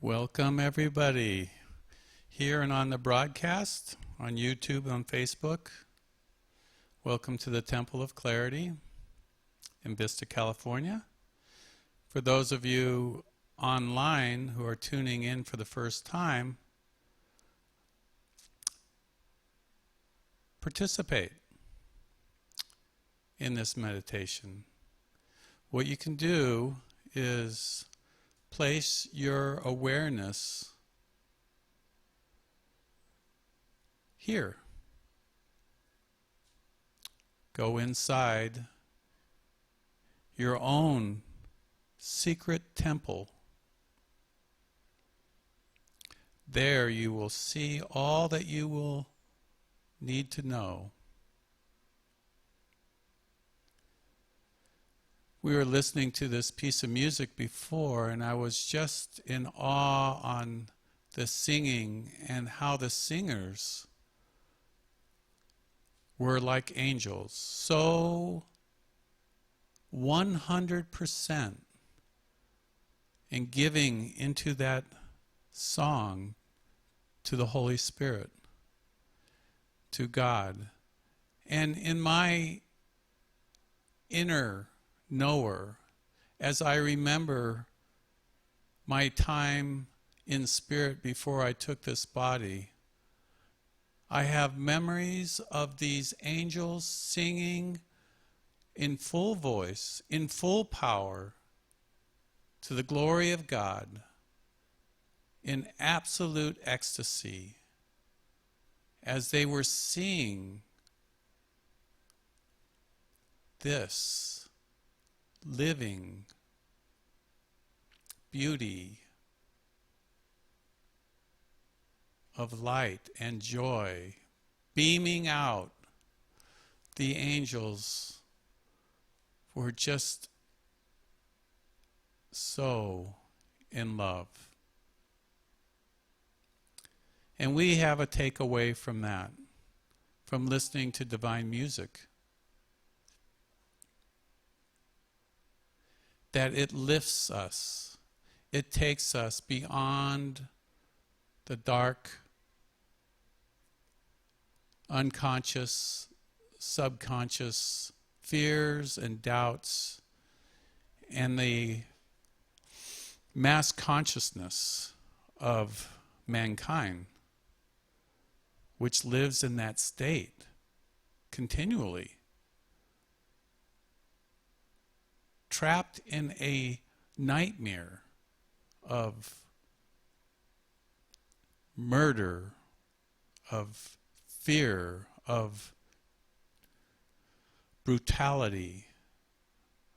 Welcome everybody here and on the broadcast on YouTube and on Facebook. Welcome to the Temple of Clarity in Vista, California. For those of you online who are tuning in for the first time, participate in this meditation. What you can do is place your awareness here. Go inside your own secret temple. There you will see all that you will need to know. We were listening to this piece of music before, and I was just in awe on the singing and how the singers were like angels. So 100% in giving into that song to the Holy Spirit, to God. And in my inner knower, as I remember my time in spirit before I took this body, I have memories of these angels singing in full voice, in full power, to the glory of God, in absolute ecstasy, as they were seeing this living beauty of light and joy beaming out. The angels were just so in love. And we have a takeaway from that, from listening to divine music, that it lifts us. It takes us beyond the dark, unconscious, subconscious fears and doubts and the mass consciousness of mankind, which lives in that state continually, trapped in a nightmare of murder, of fear, of brutality,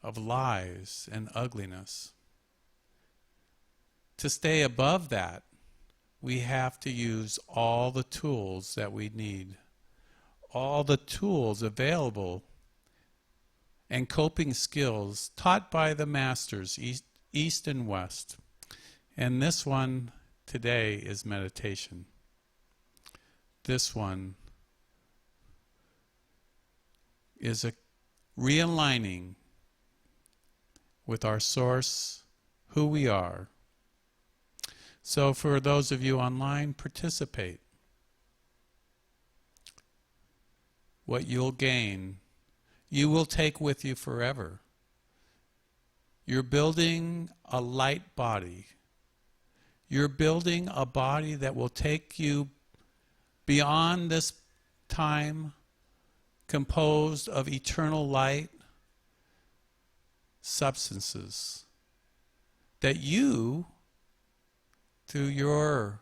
of lies and ugliness. To stay above that, we have to use all the tools that we need, all the tools available and coping skills taught by the masters, East and West. And this one today is meditation. This one is a realigning with our source, who we are. So for those of you online, participate. What you'll gain, you will take with you forever. You're building a light body. You're building a body that will take you beyond this time, composed of eternal light substances that you, through your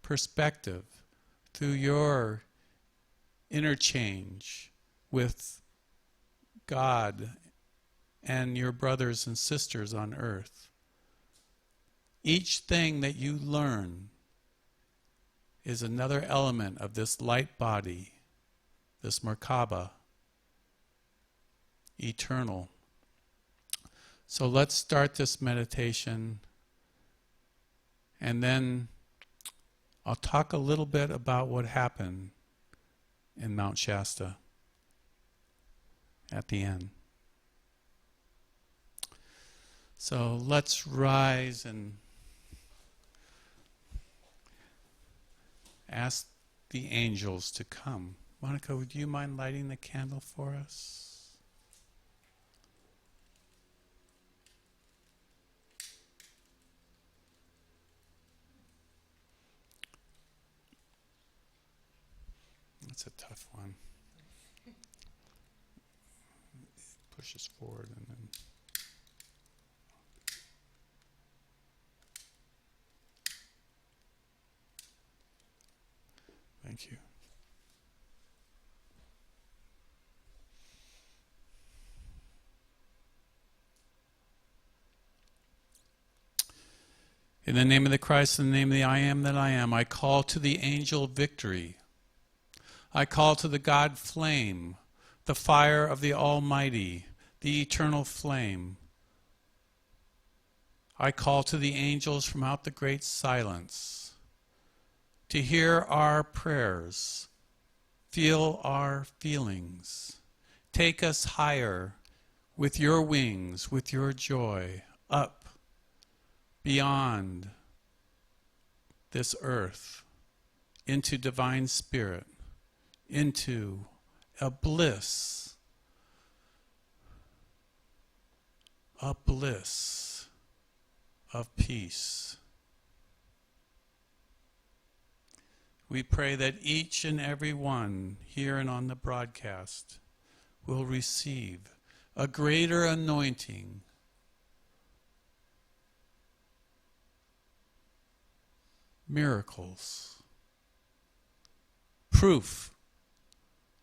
perspective, through your interchange with God and your brothers and sisters on earth, each thing that you learn is another element of this light body, this Merkaba, eternal. So let's start this meditation, and then I'll talk a little bit about what happened in Mount Shasta at the end. So let's rise and ask the angels to come. Monica, would you mind lighting the candle for us? That's a tough one. Push us forward and then... Thank you. In the name of the Christ, in the name of the I am that I am, I call to the angel victory. I call to the God flame, the fire of the Almighty, the eternal flame. I call to the angels from out the great silence to hear our prayers, feel our feelings. Take us higher with your wings, with your joy, up, beyond this earth, into divine spirit, into a bliss of peace. We pray that each and every one here and on the broadcast will receive a greater anointing, miracles, proof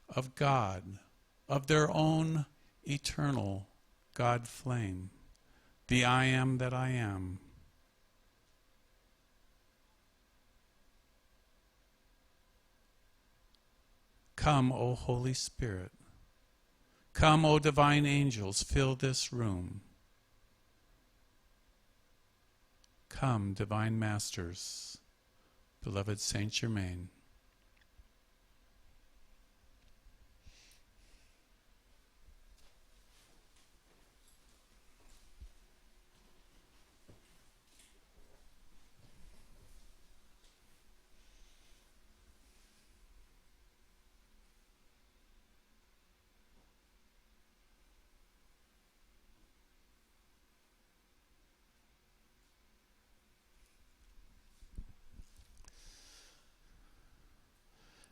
of God, of their own eternal God flame, the I am that I am. Come, O Holy Spirit. Come, O divine angels, fill this room. Come, divine masters, beloved Saint Germain.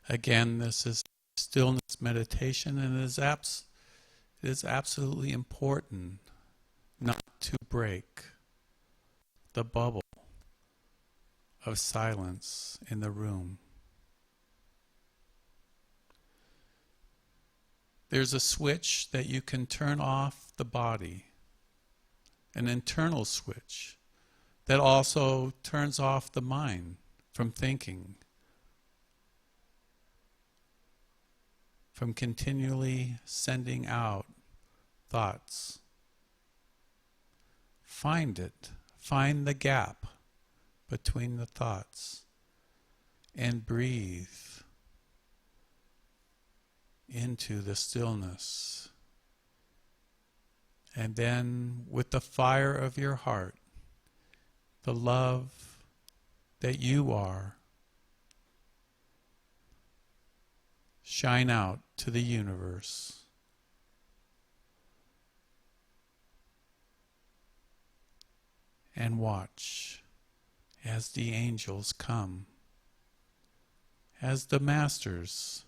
Again, this is stillness meditation, and it is absolutely important not to break the bubble of silence in the room. There's a switch that you can turn off the body, an internal switch that also turns off the mind from thinking, from continually sending out thoughts. Find it. Find the gap between the thoughts and breathe into the stillness. And then with the fire of your heart, the love that you are, shine out to the universe. And watch as the angels come, as the masters,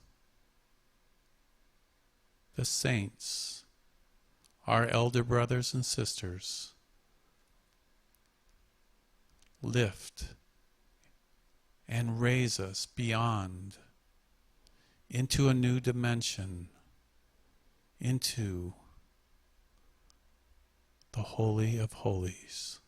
the saints, our elder brothers and sisters, lift and raise us beyond into a new dimension, into the Holy of Holies.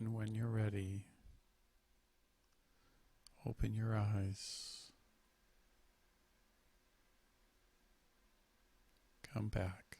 And when you're ready, open your eyes. Come back.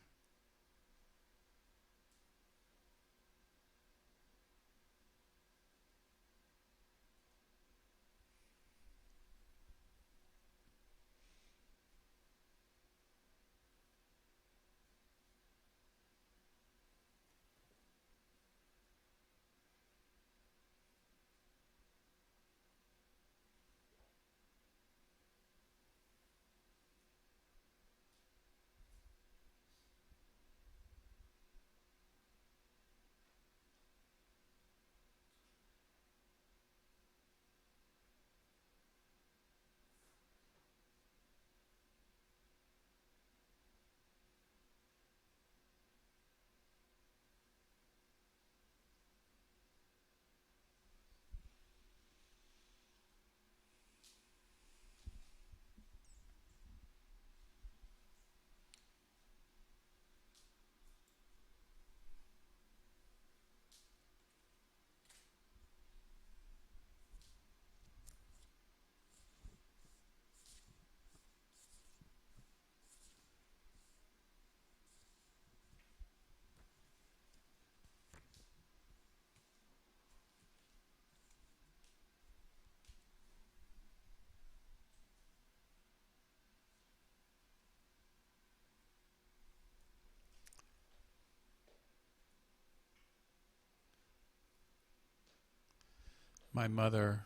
My mother,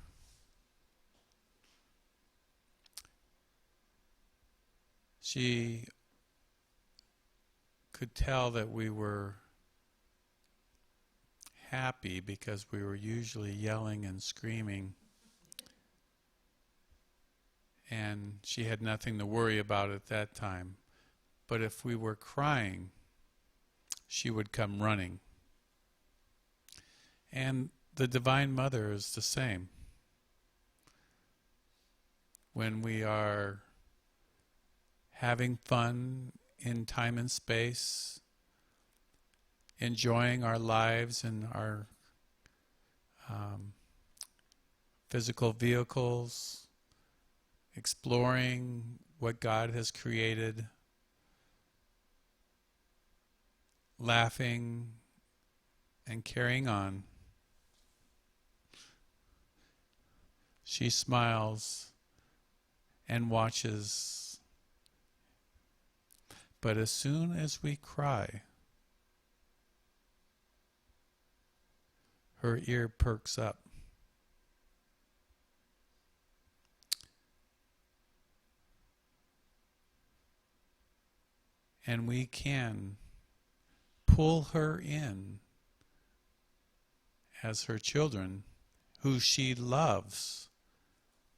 she could tell that we were happy because we were usually yelling and screaming, and she had nothing to worry about at that time. But if we were crying, she would come running. And the Divine Mother is the same. When we are having fun in time and space, enjoying our lives and our physical vehicles, exploring what God has created, laughing and carrying on, she smiles and watches. But as soon as we cry, her ear perks up. And we can pull her in as her children, who she loves,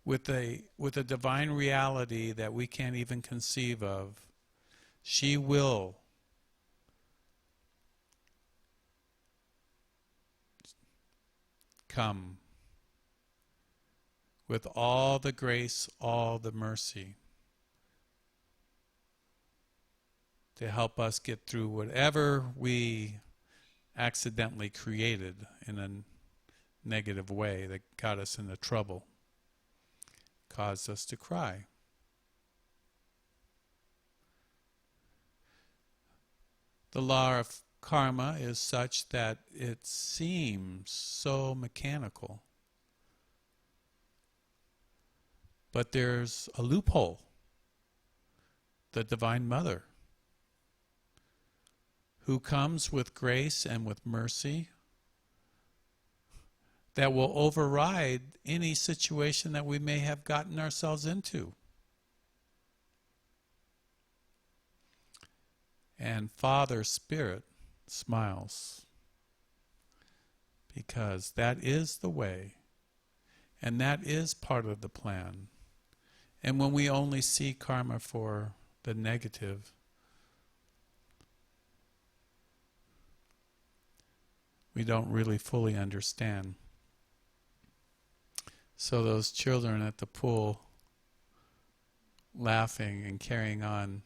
with a divine reality that we can't even conceive of. She will come with all the grace, all the mercy, to help us get through whatever we accidentally created in a negative way that got us into trouble, caused us to cry. The law of karma is such that it seems so mechanical. But there's a loophole. The Divine Mother, who comes with grace and with mercy, that will override any situation that we may have gotten ourselves into. And Father Spirit smiles, because that is the way, and that is part of the plan. And when we only see karma for the negative, we don't really fully understand. So those children at the pool, laughing and carrying on,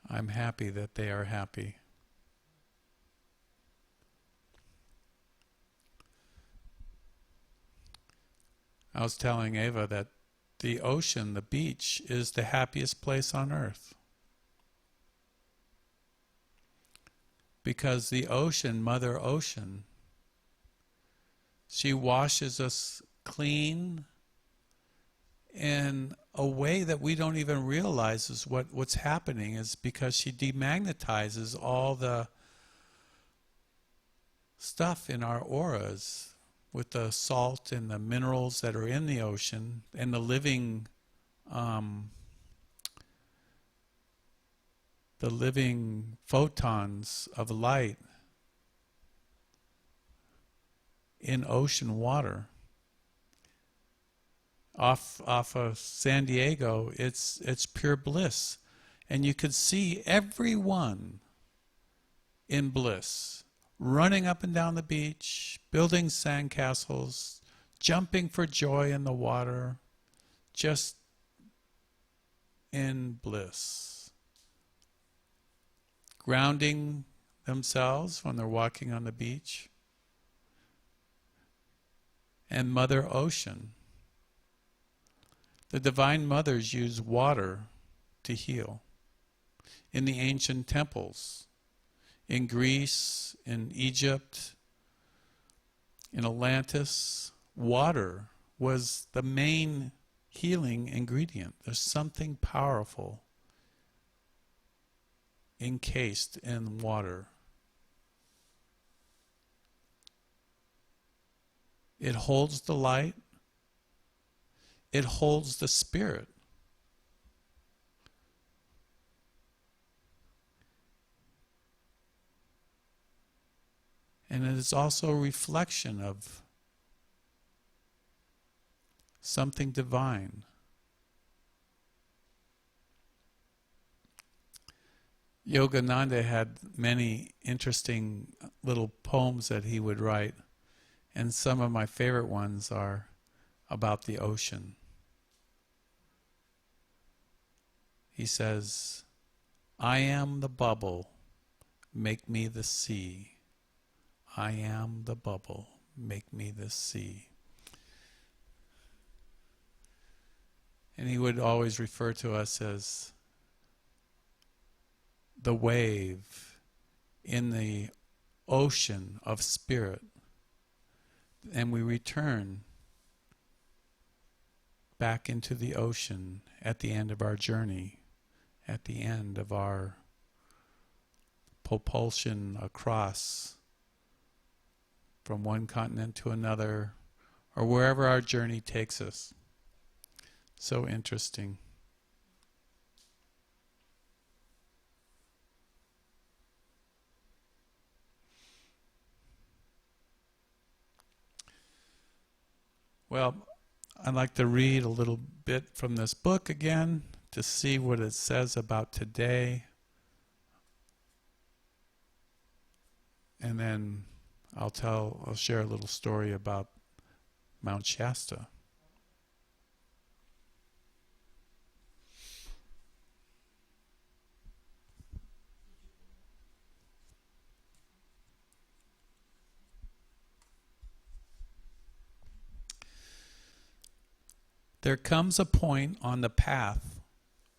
I'm happy that they are happy. I was telling Ava that the ocean, the beach, is the happiest place on earth. Because the ocean, Mother Ocean, she washes us clean in a way that we don't even realize is what's happening, is because she demagnetizes all the stuff in our auras with the salt and the minerals that are in the ocean and the living photons of light in ocean water. Off of San Diego, it's pure bliss, and you could see everyone in bliss, running up and down the beach, building sandcastles, jumping for joy in the water, just in bliss, grounding themselves when they're walking on the beach. And Mother Ocean, the Divine Mothers use water to heal. In the ancient temples, in Greece, in Egypt, in Atlantis, water was the main healing ingredient. There's something powerful encased in water. It holds the light. It holds the spirit. And it is also a reflection of something divine. Yogananda had many interesting little poems that he would write, and some of my favorite ones are about the ocean. He says, "I am the bubble, make me the sea. I am the bubble, make me the sea." And he would always refer to us as the wave in the ocean of spirit. And we return back into the ocean at the end of our journey, at the end of our propulsion across from one continent to another, or wherever our journey takes us. So interesting. Well, I'd like to read a little bit from this book again to see what it says about today. And then I'll share a little story about Mount Shasta. There comes a point on the path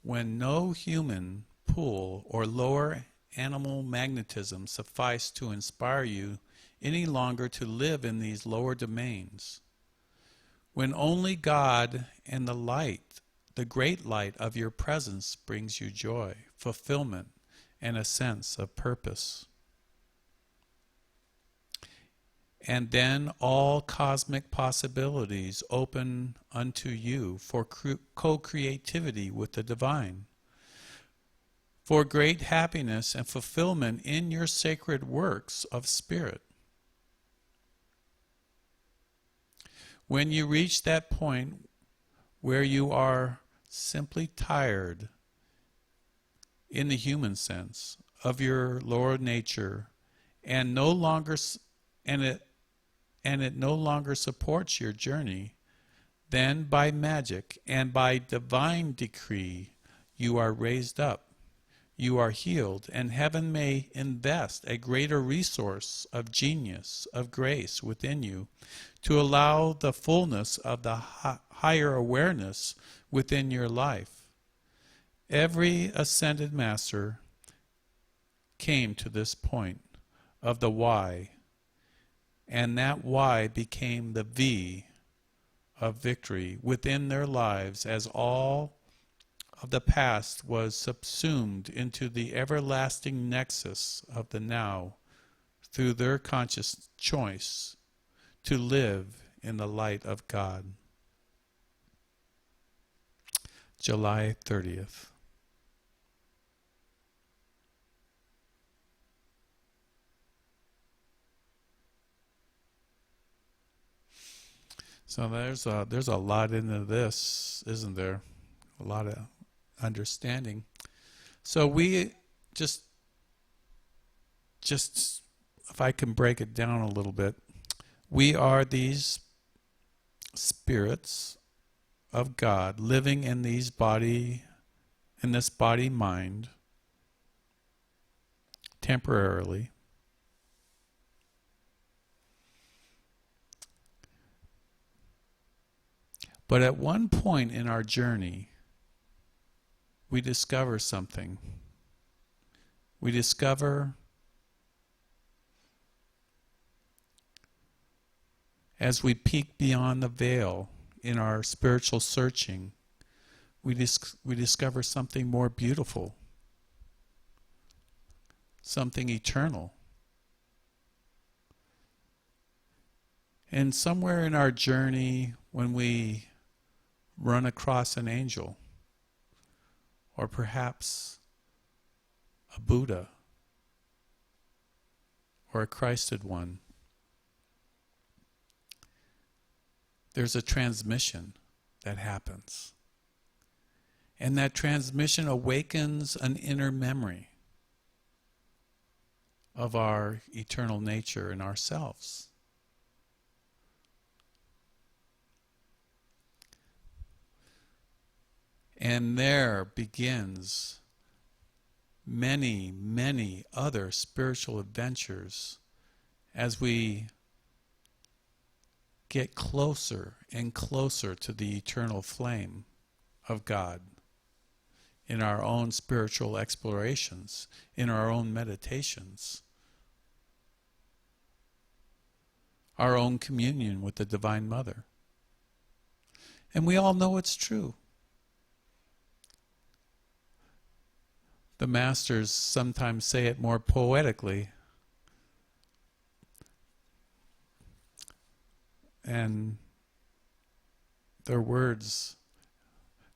when no human pull or lower animal magnetism suffice to inspire you any longer to live in these lower domains. When only God and the light, the great light of your presence, brings you joy, fulfillment, and a sense of purpose. And then all cosmic possibilities open unto you for co-creativity with the divine, for great happiness and fulfillment in your sacred works of spirit. When you reach that point where you are simply tired, in the human sense, of your lower nature, and it no longer supports your journey, then by magic and by divine decree you are raised up. you are healed, and heaven may invest a greater resource of genius, of grace within you to allow the fullness of the higher awareness within your life. Every ascended master came to this point of the why, and that why became the V of victory within their lives as all of the past was subsumed into the everlasting nexus of the now through their conscious choice to live in the light of God. July 30th. So there's a lot into this, isn't there? A lot of understanding. So we just if I can break it down a little bit, we are these spirits of God living in this body mind temporarily. But at one point in our journey, we discover something. We discover, as we peek beyond the veil in our spiritual searching, we discover something more beautiful, something eternal. And somewhere in our journey, when we run across an angel, or perhaps a Buddha, or a Christed one, there's a transmission that happens. And that transmission awakens an inner memory of our eternal nature and ourselves. And there begins many, many other spiritual adventures as we get closer and closer to the eternal flame of God in our own spiritual explorations, in our own meditations, our own communion with the Divine Mother. And we all know it's true. The masters sometimes say it more poetically, and their words,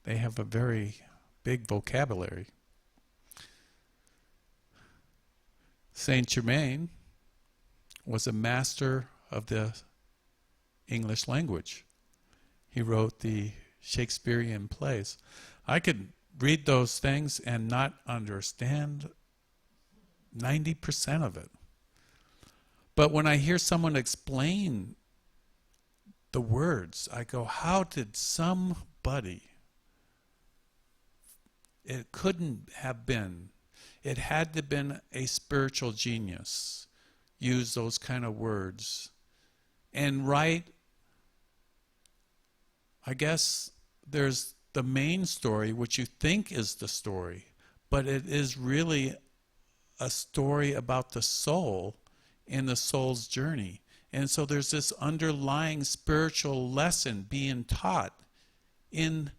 they have a very big vocabulary. Saint Germain was a master of the English language. He wrote the Shakespearean plays. I could read those things and not understand 90% of it. But when I hear someone explain the words, I go, how did somebody, it couldn't have been, it had to have been a spiritual genius, use those kind of words and write. I guess there's the main story, which you think is the story, but it is really a story about the soul and the soul's journey. And so there's this underlying spiritual lesson being taught in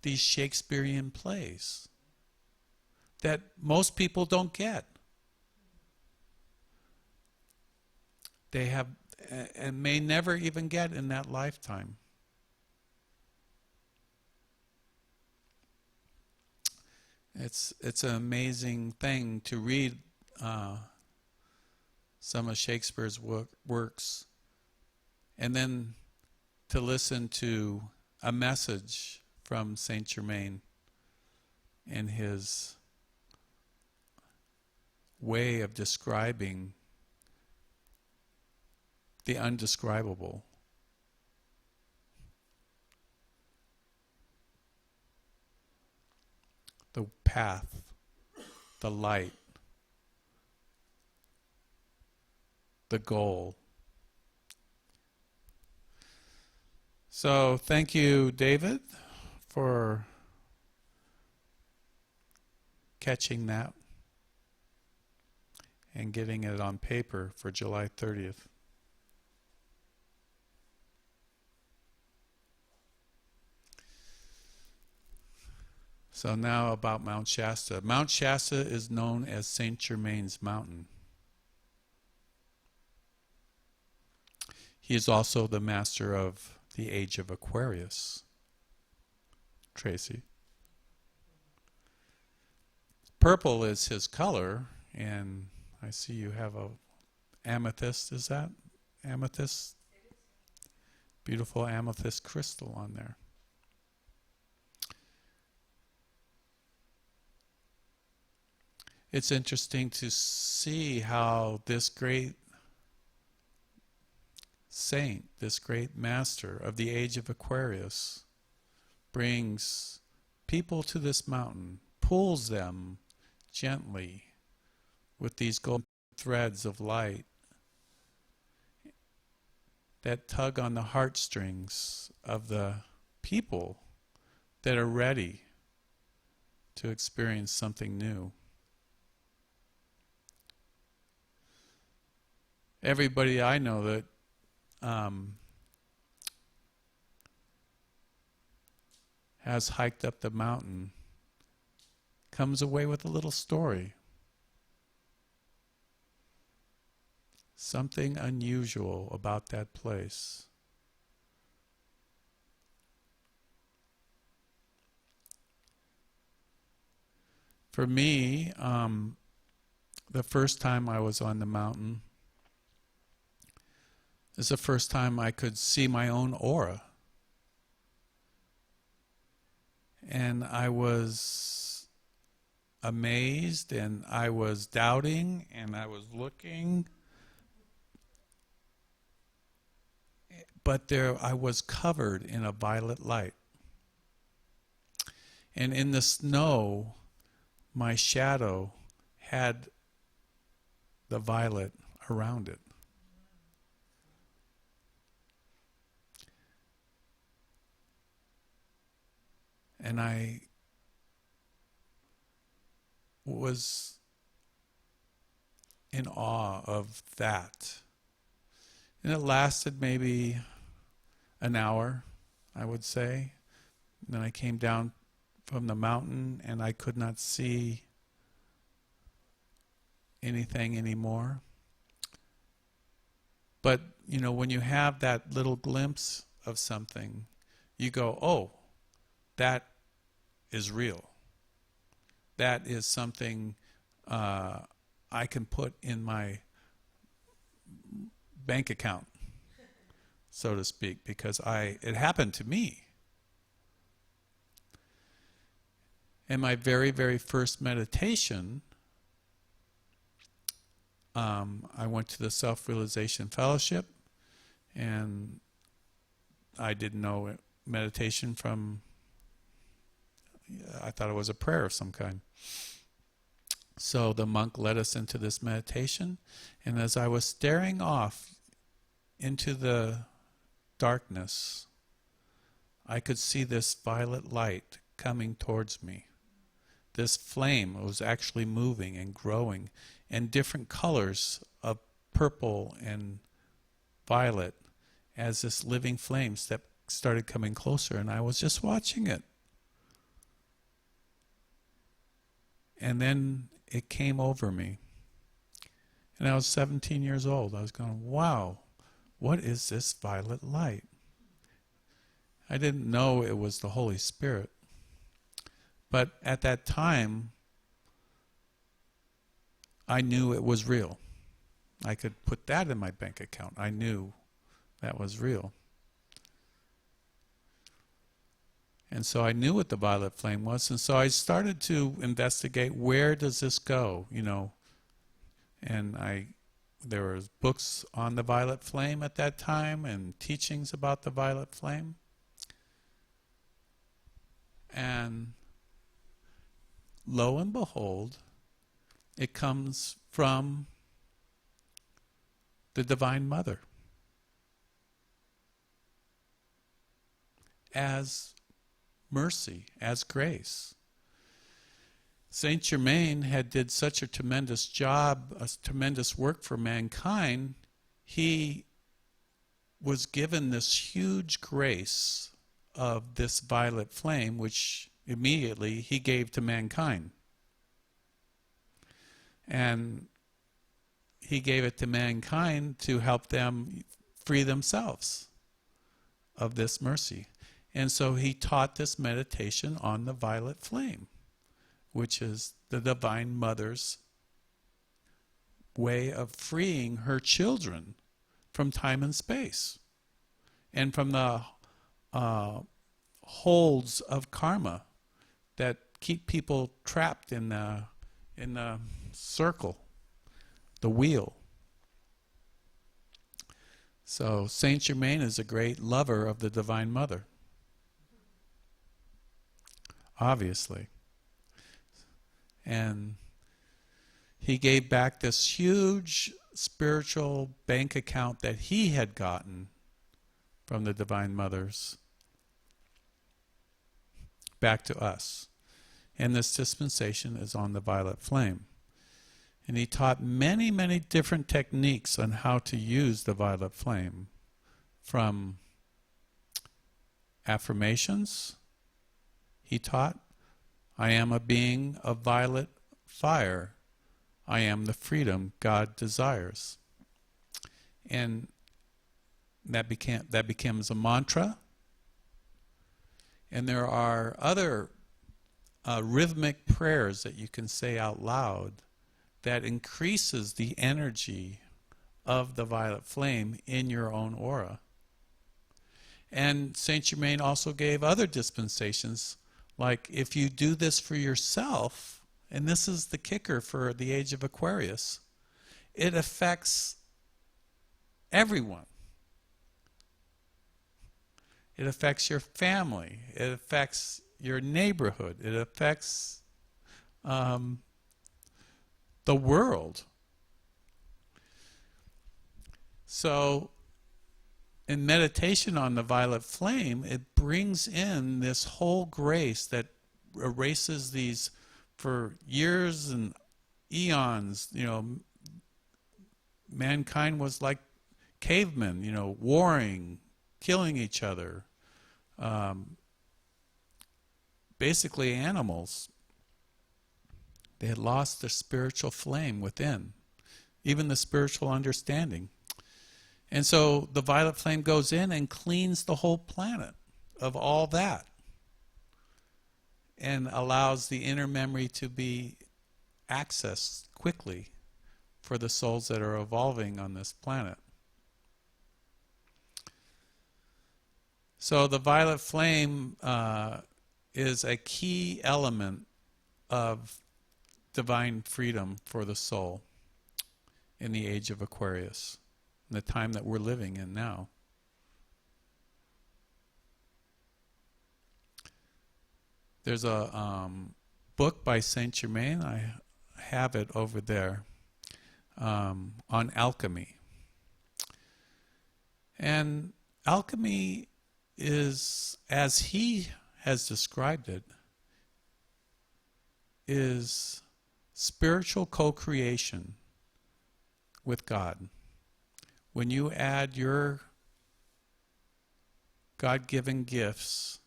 these Shakespearean plays that most people don't get. They have, and may never even get in that lifetime. It's an amazing thing to read some of Shakespeare's works and then to listen to a message from Saint Germain and his way of describing the undescribable. The path the light, the goal. So thank you, David, for catching that and getting it on paper for July 30th. So now about Mount Shasta. Mount Shasta is known as Saint Germain's Mountain. He is also the master of the age of Aquarius. Tracy. Purple is his color, and I see you have a amethyst. Is that amethyst? Beautiful amethyst crystal on there. It's interesting to see how this great saint, this great master of the age of Aquarius, brings people to this mountain, pulls them gently with these golden threads of light that tug on the heartstrings of the people that are ready to experience something new. Everybody I know that has hiked up the mountain comes away with a little story. Something unusual about that place. For me, the first time I was on the mountain is the first time I could see my own aura. And I was amazed, and I was doubting, and I was looking. But there I was covered in a violet light. And in the snow, my shadow had the violet around it. And I was in awe of that. And it lasted maybe an hour, I would say. And then I came down from the mountain and I could not see anything anymore. But, you know, when you have that little glimpse of something, you go, oh, that is real. That is something I can put in my bank account, so to speak, because it happened to me. In my very, very first meditation, I went to the Self-Realization Fellowship, and I didn't know meditation from, I thought it was a prayer of some kind. So the monk led us into this meditation, and as I was staring off into the darkness, I could see this violet light coming towards me. This flame was actually moving and growing, and different colors of purple and violet as this living flame started coming closer, and I was just watching it. And then it came over me. And I was 17 years old. I was going, wow, what is this violet light? I didn't know it was the Holy Spirit. But at that time, I knew it was real. I could put that in my bank account. I knew that was real. And so I knew what the violet flame was, and so I started to investigate, where does this go, you know? And there were books on the violet flame at that time, and teachings about the violet flame. And lo and behold, It comes from the Divine Mother as mercy, as grace. Saint Germain had did such a tremendous job, a tremendous work for mankind. He was given this huge grace of this violet flame, which immediately he gave to mankind. And he gave it to mankind to help them free themselves of this mercy. And so he taught this meditation on the violet flame, which is the Divine Mother's way of freeing her children from time and space and from the holds of karma that keep people trapped in the circle, the wheel. So Saint Germain is a great lover of the Divine Mother, obviously. And he gave back this huge spiritual bank account that he had gotten from the Divine Mothers back to us. And this dispensation is on the violet flame. And he taught many, many different techniques on how to use the violet flame, from affirmations. He taught, I am a being of violet fire. I am the freedom God desires. And that becomes a mantra. And there are other rhythmic prayers that you can say out loud that increases the energy of the violet flame in your own aura. And Saint Germain also gave other dispensations, like if you do this for yourself, and this is the kicker for the age of Aquarius, it affects everyone. It affects your family. It affects your neighborhood. It affects the world. So in meditation on the violet flame, it brings in this whole grace that erases these, for years and eons, mankind was like cavemen, warring, killing each other, basically animals. They had lost their spiritual flame within, even the spiritual understanding. And so the violet flame goes in and cleans the whole planet of all that, and allows the inner memory to be accessed quickly for the souls that are evolving on this planet. So the violet flame is a key element of divine freedom for the soul in the age of Aquarius, in the time that we're living in now. There's a book by Saint Germain, I have it over there, on alchemy. And alchemy is, as he has described it, is spiritual co-creation with God. When you add your God-given gifts,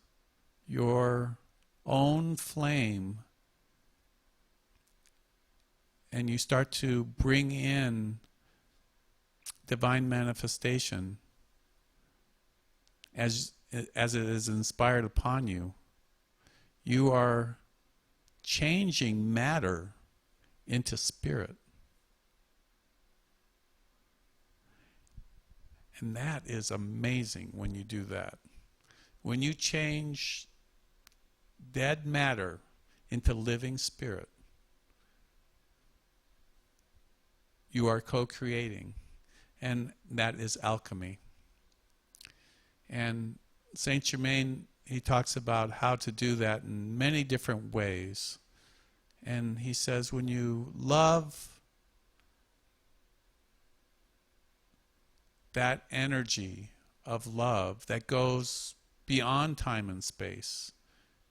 your own flame, and you start to bring in divine manifestation as it is inspired upon you, you are changing matter into spirit. And that is amazing when you do that. When you change dead matter into living spirit, you are co-creating. And that is alchemy. And Saint Germain, he talks about how to do that in many different ways. And he says, when you love that energy of love that goes beyond time and space,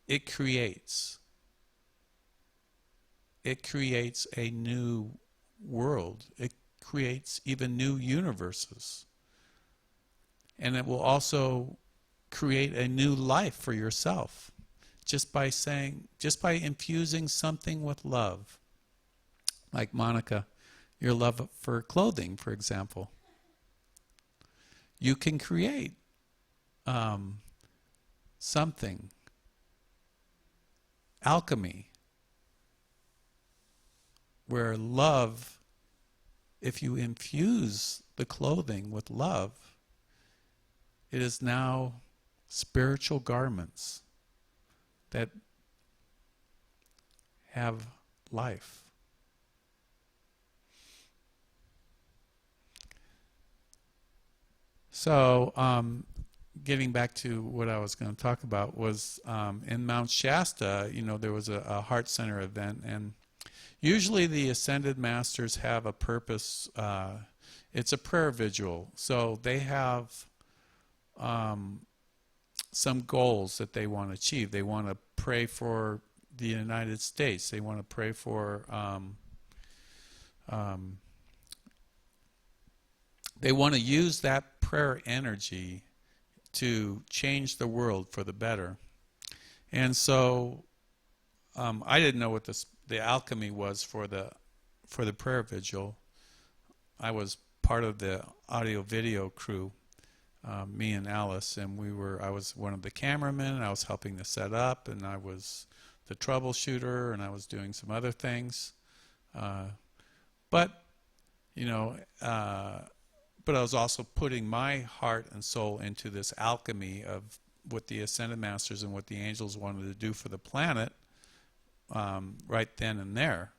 it creates a new world. It creates even new universes. And it will also create a new life for yourself just by infusing something with love. Like Monica, your love for clothing, for example. You can create something, alchemy, where love, if you infuse the clothing with love, it is now spiritual garments that have life. So, getting back to what I was going to talk about was in Mount Shasta, there was a heart center event, and usually the Ascended Masters have a purpose. It's a prayer vigil, so they have some goals that they want to achieve. They want to pray for the United States. They want to pray for they want to use that prayer energy to change the world for the better. And so I didn't know what the alchemy was for the prayer vigil. I was part of the audio video crew, me and Alice, and I was one of the cameramen, and I was helping to set up, and I was the troubleshooter, and I was doing some other things. But I was also putting my heart and soul into this alchemy of what the Ascended Masters and what the angels wanted to do for the planet right then and there.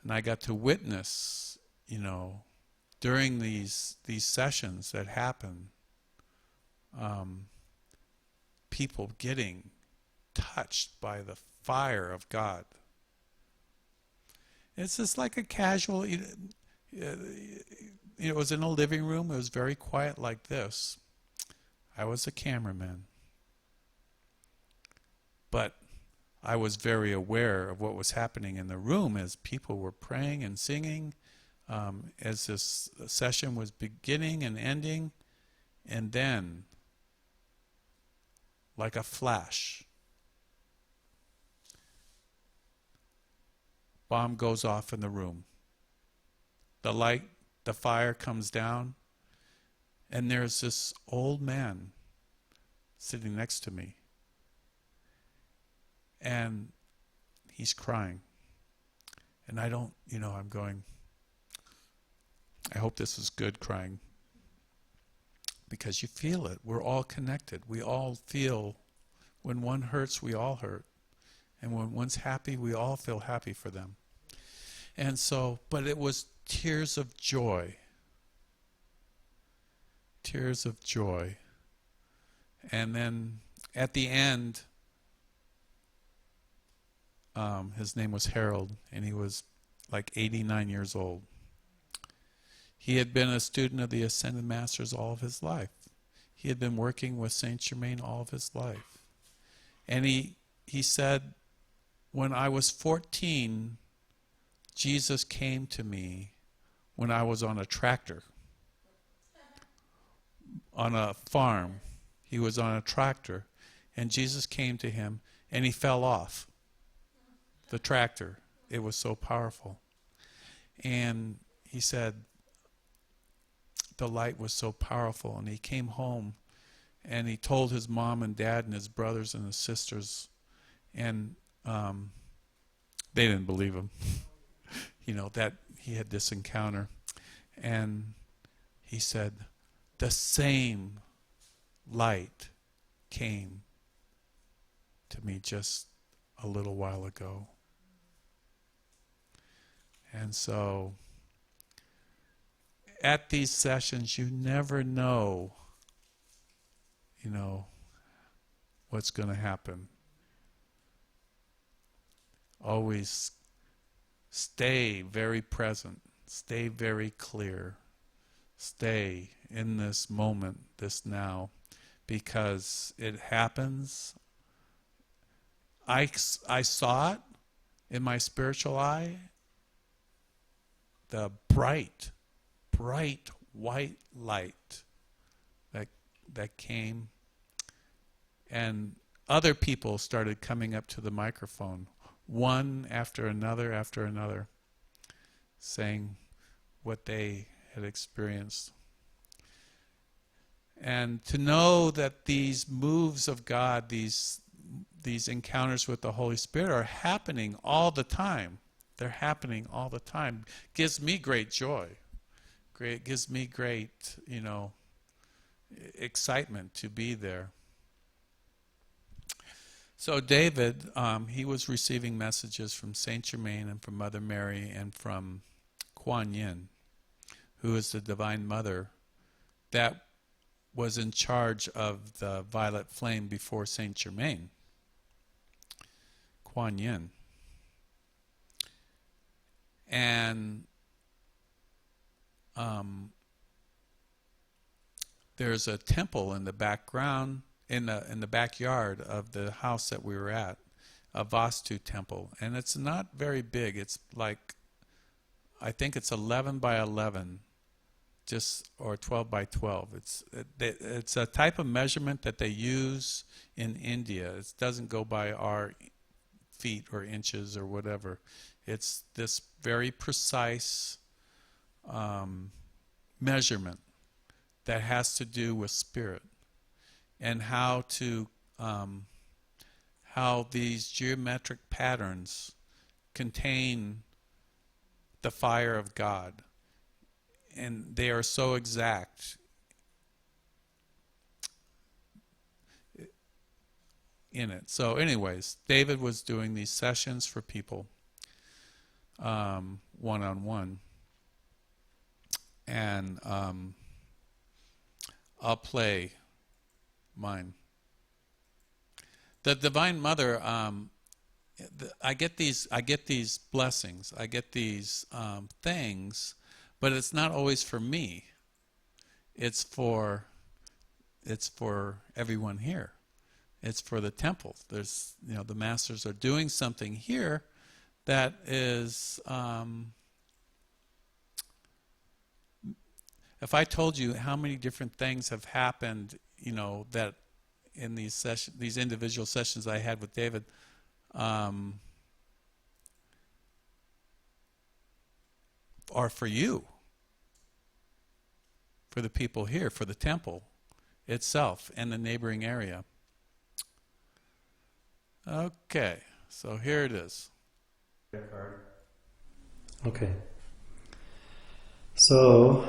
And I got to witness, during these sessions that happen, people getting touched by the fire of God. It's just like a casual, it was in a living room. It was very quiet like this. I was a cameraman. But I was very aware of what was happening in the room as people were praying and singing, as this session was beginning and ending, and then, like a flash, bomb goes off in the room. The fire comes down, and there's this old man sitting next to me. And he's crying. And I don't, I'm going, I hope this is good crying. Because you feel it. We're all connected. We all feel, when one hurts, we all hurt. And when one's happy, we all feel happy for them. And so, but it was tears of joy. Tears of joy. And then at the end, his name was Harold, and he was like 89 years old. He had been a student of the Ascended Masters all of his life. He had been working with Saint Germain all of his life. And he said, when I was 14, Jesus came to me when I was on a tractor, on a farm. He was on a tractor, and Jesus came to him, and he fell off the tractor. It was so powerful. And he said the light was so powerful, and he came home and he told his mom and dad and his brothers and his sisters, and they didn't believe him that he had this encounter. And he said, the same light came to me just a little while ago. And so at these sessions, you never know, what's going to happen. Always stay very present, stay very clear, stay in this moment, this now, because it happens. I saw it in my spiritual eye, the bright white light that came, and other people started coming up to the microphone, one after another, saying what they had experienced. And to know that these moves of God, these encounters with the Holy Spirit are happening all the time. They're happening all the time. Gives me great joy. Gives me great, excitement to be there. So David, he was receiving messages from Saint Germain and from Mother Mary and from Kuan Yin, who is the Divine Mother that was in charge of the violet flame before Saint Germain. Kuan Yin. And there's a temple in the background, in the backyard of the house that we were at, a Vastu temple, and it's not very big. It's like, I think it's 11 by 11, or 12 by 12. It's a type of measurement that they use in India. It doesn't go by our feet or inches or whatever. It's this very precise measurement that has to do with spirit and how these geometric patterns contain the fire of God, and they are so exact in it. So anyways, David was doing these sessions for people one-on-one, and I'll play mine. The Divine Mother, I get these blessings, I get these things, but it's not always for me. It's for everyone here. It's for the temple. There's, the masters are doing something here that is, if I told you how many different things have happened, that in these individual sessions I had with David, are for you, for the people here, for the temple itself and the neighboring area. Okay, so here it is. Okay. So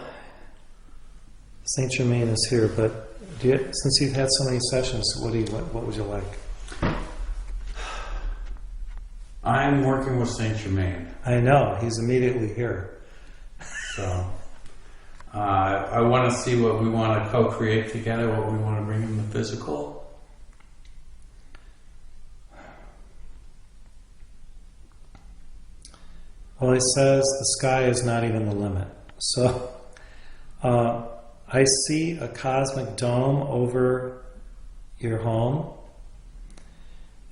Saint Germain is here, but since you've had so many sessions, what would you like? I'm working with Saint Germain. I know, he's immediately here. So I want to see what we want to co-create together, what we want to bring in the physical. Well, he says the sky is not even the limit. So I see a cosmic dome over your home,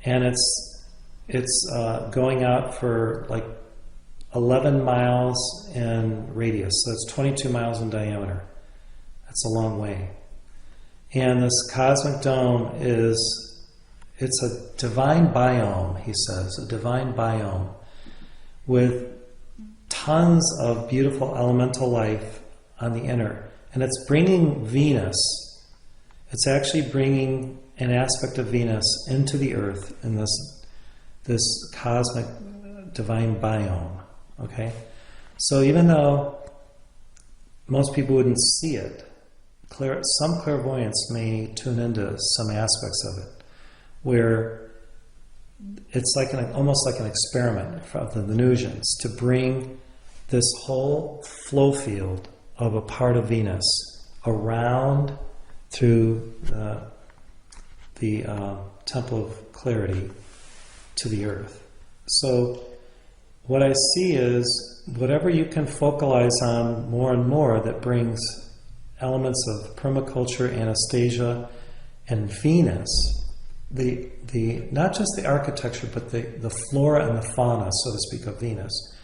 and it's going out for like 11 miles in radius, so it's 22 miles in diameter. That's a long way. And this cosmic dome it's a divine biome, he says, a divine biome with tons of beautiful elemental life on the inner. And it's bringing Venus, it's actually bringing an aspect of Venus into the earth in this cosmic divine biome. Okay? So even though most people wouldn't see it, some clairvoyants may tune into some aspects of it, where it's like almost like an experiment from the Venusians to bring this whole flow field of a part of Venus around through the Temple of Clarity to the earth. So what I see is whatever you can focalize on more and more that brings elements of permaculture, Anastasia, and Venus, the not just the architecture, but the flora and the fauna, so to speak, of Venus,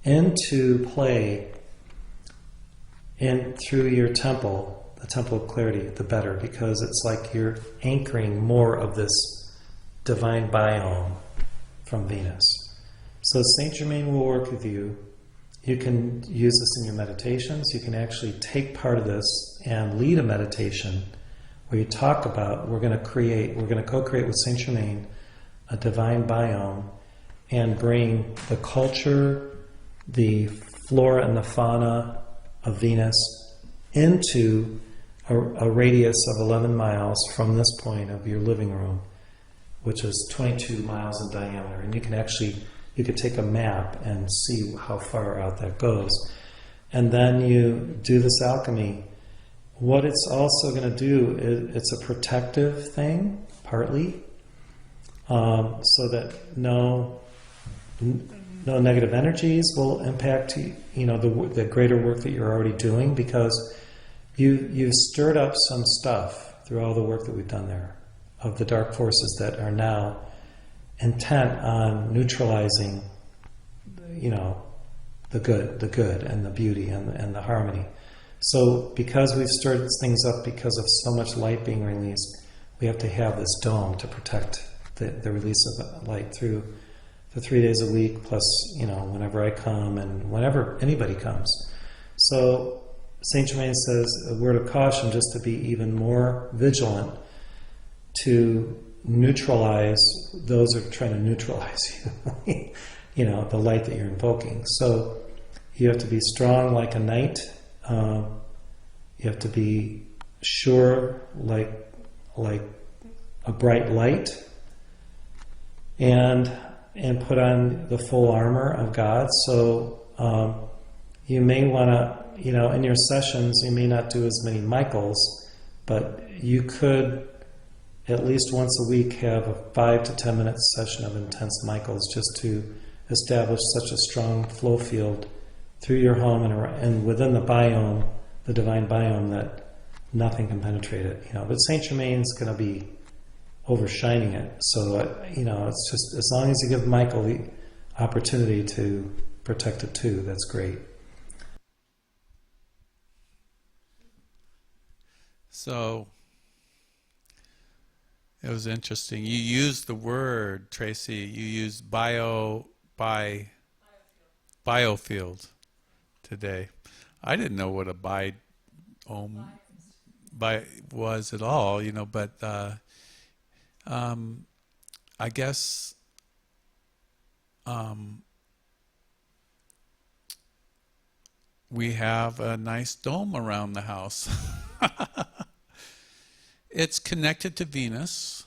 into play in through your temple, the Temple of Clarity, the better, because it's like you're anchoring more of this divine biome from Venus. So Saint Germain will work with you. You can use this in your meditations. You can actually take part of this and lead a meditation where you talk about, we're going to co-create with Saint Germain a divine biome and bring the culture, the flora and the fauna of Venus into a radius of 11 miles from this point of your living room, which is 22 miles in diameter. And you could take a map and see how far out that goes. And then you do this alchemy. What it's also going to do is it's a protective thing, partly, so that no negative energies will impact the greater work that you're already doing, because you've stirred up some stuff through all the work that we've done there of the dark forces that are now intent on neutralizing, the good and the beauty and the harmony. So because we've stirred things up because of so much light being released, we have to have this dome to protect the release of light through the 3 days a week, plus, whenever I come and whenever anybody comes. So Saint Germain says a word of caution, just to be even more vigilant to neutralize those who are trying to neutralize you, the light that you're invoking. So you have to be strong like a knight. You have to be sure like a bright light, and put on the full armor of God. So you may want to, in your sessions, you may not do as many Michaels, but you could at least once a week have a 5 to 10 minute session of intense Michaels, just to establish such a strong flow field through your home and within the biome, the divine biome, that nothing can penetrate it. But Saint Germain's going to be overshining it. So it's just, as long as you give Michael the opportunity to protect it too, that's great. So it was interesting. You used the word, Tracy. You used biofield today. I didn't know what a biome was at all, but I guess we have a nice dome around the house. It's connected to Venus,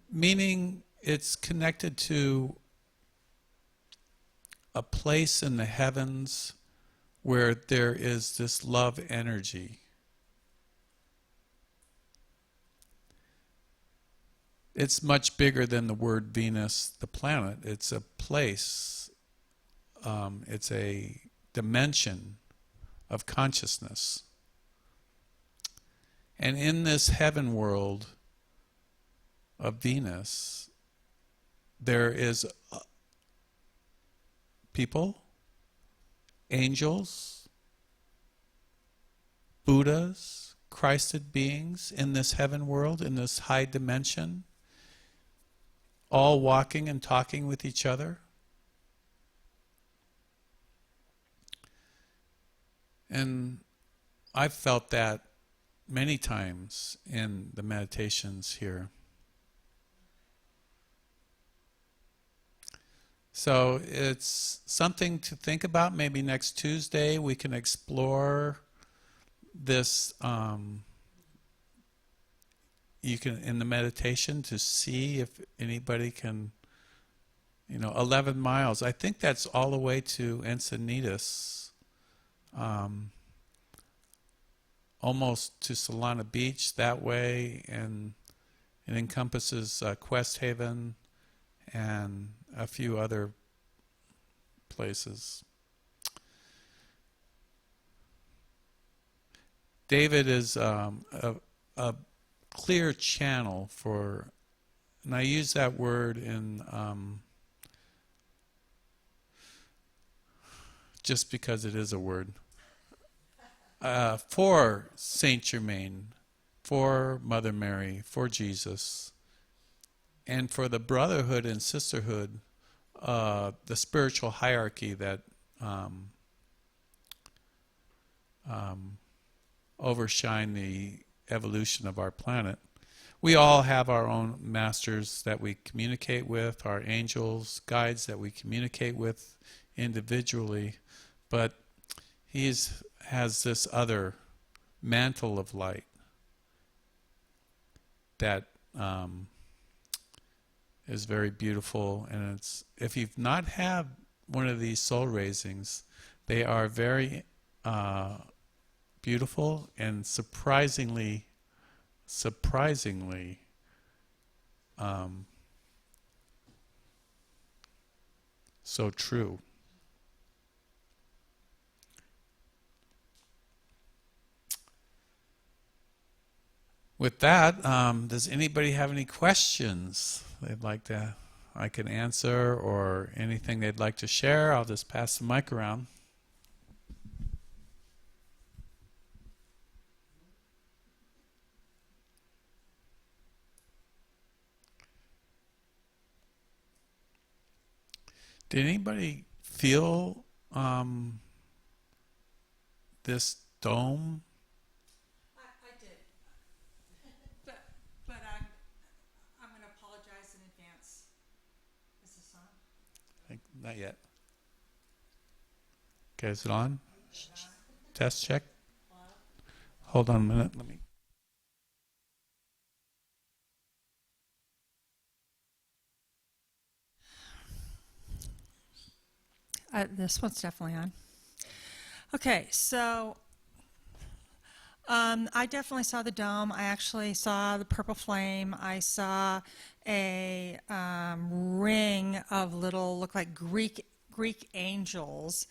meaning it's connected to a place in the heavens where there is this love energy. It's much bigger than the word Venus, the planet. It's a place. It's a dimension of consciousness. And in this heaven world of Venus, there is people, angels, Buddhas, Christed beings in this heaven world, in this high dimension, all walking and talking with each other. And I've felt that many times in the meditations here. So it's something to think about. Maybe next Tuesday we can explore this. You can, in the meditation, to see if anybody can, 11 miles. I think that's all the way to Encinitas. almost to Solana Beach that way, and it encompasses Quest Haven and a few other places. David is a clear channel for, and I use that word in just because it is a word, for Saint Germain, for Mother Mary, for Jesus, and for the brotherhood and sisterhood, the spiritual hierarchy that overshine the evolution of our planet. We all have our own masters that we communicate with, our angels, guides that we communicate with individually, but he has this other mantle of light that is very beautiful. And it's, if you've not had one of these soul raisings, they are very beautiful and surprisingly so true. With that, does anybody have any questions they'd like to I can answer, or anything they'd like to share? I'll just pass the mic around. Did anybody feel this dome? I did, but I'm going to apologize in advance. Is this on? Not yet. Okay, is it on? Test check. Hold on a minute. Let me. This one's definitely on. Okay, so I definitely saw the dome. I actually saw the purple flame. I saw a ring of little, look like Greek angels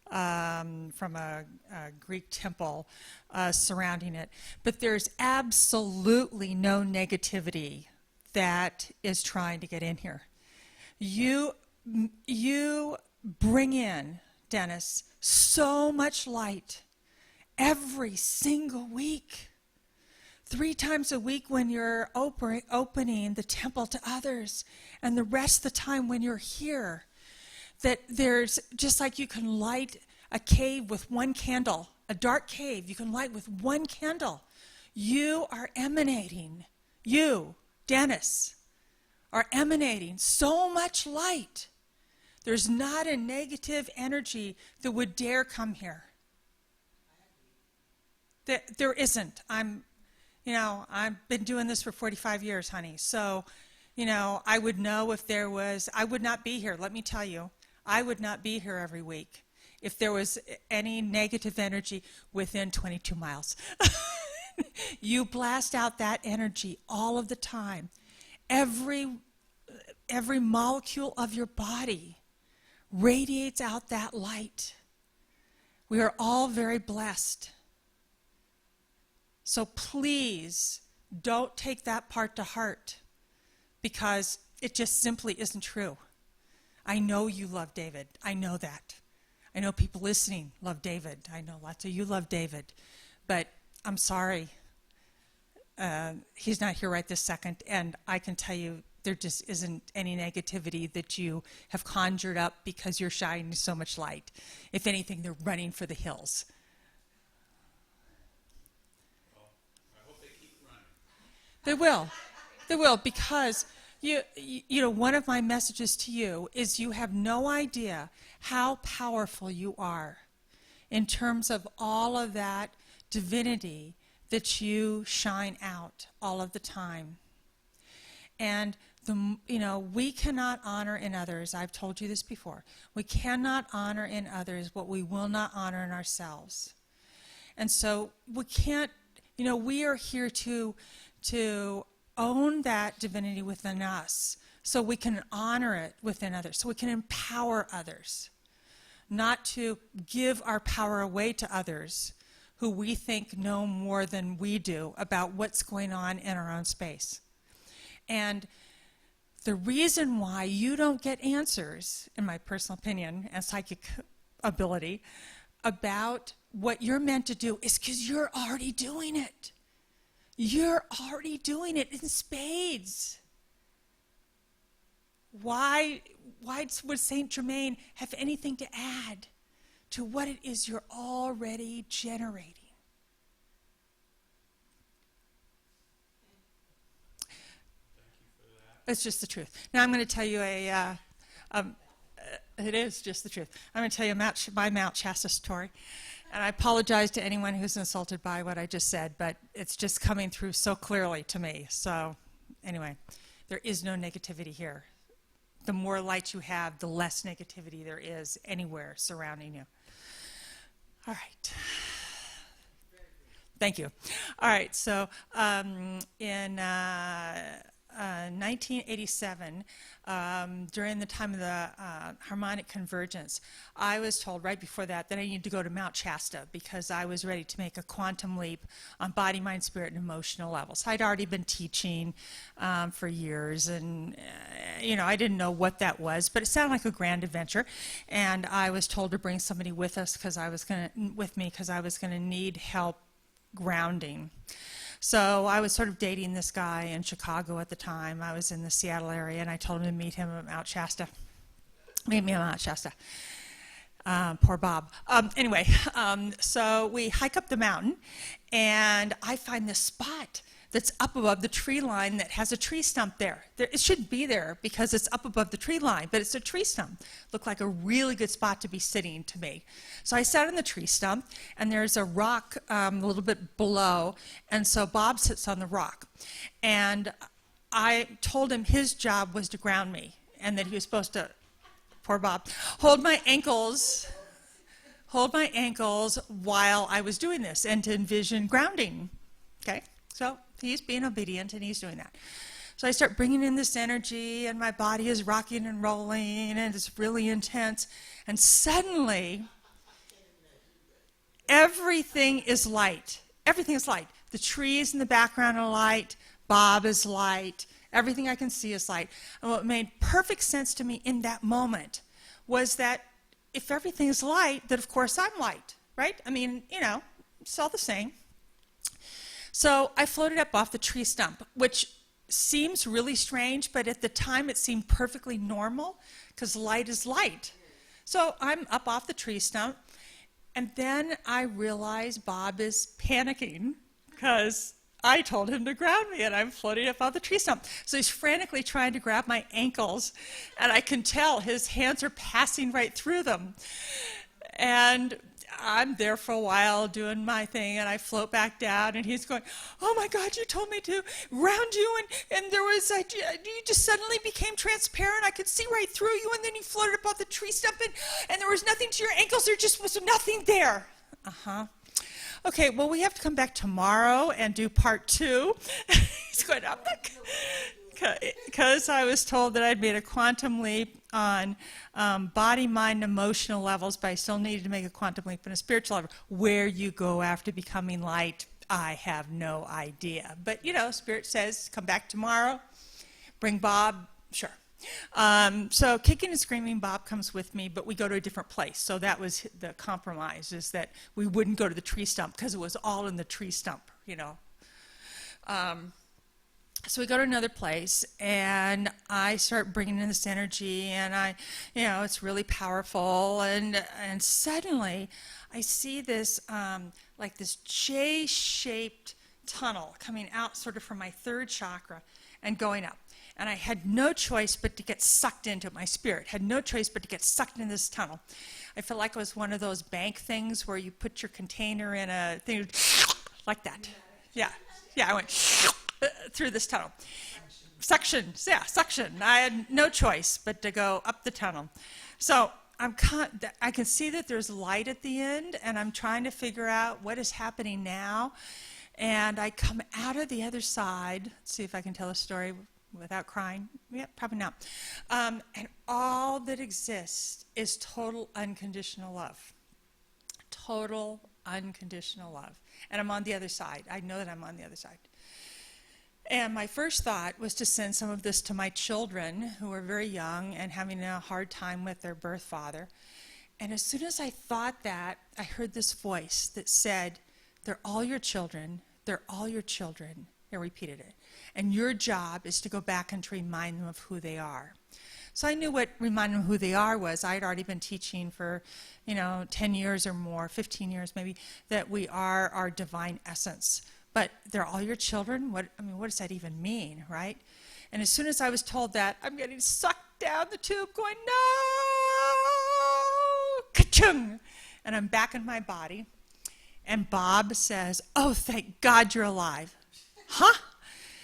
from a Greek temple surrounding it. But there's absolutely no negativity that is trying to get in here. You bring in, Dennis, so much light every single week. 3 times a week when you're opening the temple to others, and the rest of the time when you're here. That there's, just like you can light a cave with one candle, a dark cave, you can light with one candle. You are emanating, you, Dennis, are emanating so much light. There's not a negative energy that would dare come here. There isn't. I've been doing this for 45 years, honey. So, I would know if there was, I would not be here. Let me tell you, I would not be here every week if there was any negative energy within 22 miles. You blast out that energy all of the time. Every molecule of your body radiates out that light. We are all very blessed. So please don't take that part to heart, because it just simply isn't true. I know you love David. I know that. I know people listening love David. I know lots of you love David. But I'm sorry. He's not here right this second, and I can tell you there just isn't any negativity that you have conjured up because you're shining so much light. If anything, they're running for the hills. Well, I hope they keep running. They will. They will, because one of my messages to you is you have no idea how powerful you are in terms of all of that divinity that you shine out all of the time. And we cannot honor in others. I've told you this before. We cannot honor in others what we will not honor in ourselves. And so we can't You know, we are here to own that divinity within us so we can honor it within others, so we can empower others, not to give our power away to others who we think know more than we do about what's going on in our own space. And the reason why you don't get answers, in my personal opinion and psychic ability, about what you're meant to do is because you're already doing it. You're already doing it in spades. Why would Saint Germain have anything to add to what it is you're already generating? It's just the truth. Now I'm going to tell you it is just the truth. I'm going to tell you my Mount Shasta story. And I apologize to anyone who's insulted by what I just said, but it's just coming through so clearly to me. So anyway, there is no negativity here. The more light you have, the less negativity there is anywhere surrounding you. All right. Thank you. All right, so in 1987, during the time of the harmonic convergence, I was told right before that I needed to go to Mount Shasta because I was ready to make a quantum leap on body, mind, spirit, and emotional levels. I'd already been teaching for years, and I didn't know what that was, but it sounded like a grand adventure. And I was told to bring somebody with me because I was going to need help grounding. So I was sort of dating this guy in Chicago at the time. I was in the Seattle area, and I told him to meet him at Mount Shasta. Meet me at Mount Shasta. Poor Bob. Anyway, so we hike up the mountain, and I find this spot that's up above the tree line that has a tree stump there. It shouldn't be there because it's up above the tree line, but it's a tree stump. Looked like a really good spot to be sitting to me. So I sat on the tree stump, and there's a rock a little bit below, and so Bob sits on the rock. And I told him his job was to ground me, and that he was supposed to, poor Bob, hold my ankles while I was doing this, and to envision grounding. Okay? So he's being obedient, and he's doing that. So I start bringing in this energy, and my body is rocking and rolling, and it's really intense. And suddenly, everything is light. Everything is light. The trees in the background are light. Bob is light. Everything I can see is light. And what made perfect sense to me in that moment was that if everything is light, then of course I'm light, right? I mean, it's all the same. So I floated up off the tree stump, which seems really strange, but at the time it seemed perfectly normal because light is light. So I'm up off the tree stump, and then I realize Bob is panicking because I told him to ground me, and I'm floating up off the tree stump. So he's frantically trying to grab my ankles, and I can tell his hands are passing right through them. And I'm there for a while doing my thing, and I float back down, and he's going, "Oh my God, you told me to ground you, and there was, you just suddenly became transparent. I could see right through you, and then you floated up off the tree stump, and there was nothing to your ankles. There just was nothing there." Okay, well, we have to come back tomorrow and do part 2. He's going, "I'm not," because I was told that I'd made a quantum leap on body, mind, emotional levels, but I still needed to make a quantum leap on a spiritual level. Where you go after becoming light, I have no idea. But, Spirit says, come back tomorrow, bring Bob, sure. So kicking and screaming, Bob comes with me, but we go to a different place. So that was the compromise, is that we wouldn't go to the tree stump because it was all in the tree stump, So we go to another place, and I start bringing in this energy, and it's really powerful, and suddenly I see this, like this J-shaped tunnel coming out sort of from my third chakra and going up. And I had no choice but to get sucked into it. My spirit had no choice but to get sucked into this tunnel. I felt like it was one of those bank things where you put your container in a thing, like that. Yeah, I went through this tunnel. Suction. I had no choice but to go up the tunnel. So I can see that there's light at the end, and I'm trying to figure out what is happening now. And I come out of the other side. Let's see if I can tell a story without crying. Yeah, probably not. And all that exists is total unconditional love. Total unconditional love. And I'm on the other side. I know that I'm on the other side. And my first thought was to send some of this to my children who are very young and having a hard time with their birth father. And as soon as I thought that, I heard this voice that said, "They're all your children. They're all your children." I repeated it. "And your job is to go back and to remind them of who they are." So I knew what reminding them who they are was. I had already been teaching for, 10 years or more, 15 years maybe, that we are our divine essence. But they're all your children? What does that even mean, right? And as soon as I was told that, I'm getting sucked down the tube going, "No!" Ka-chung! And I'm back in my body. And Bob says, "Oh, thank God you're alive." Huh?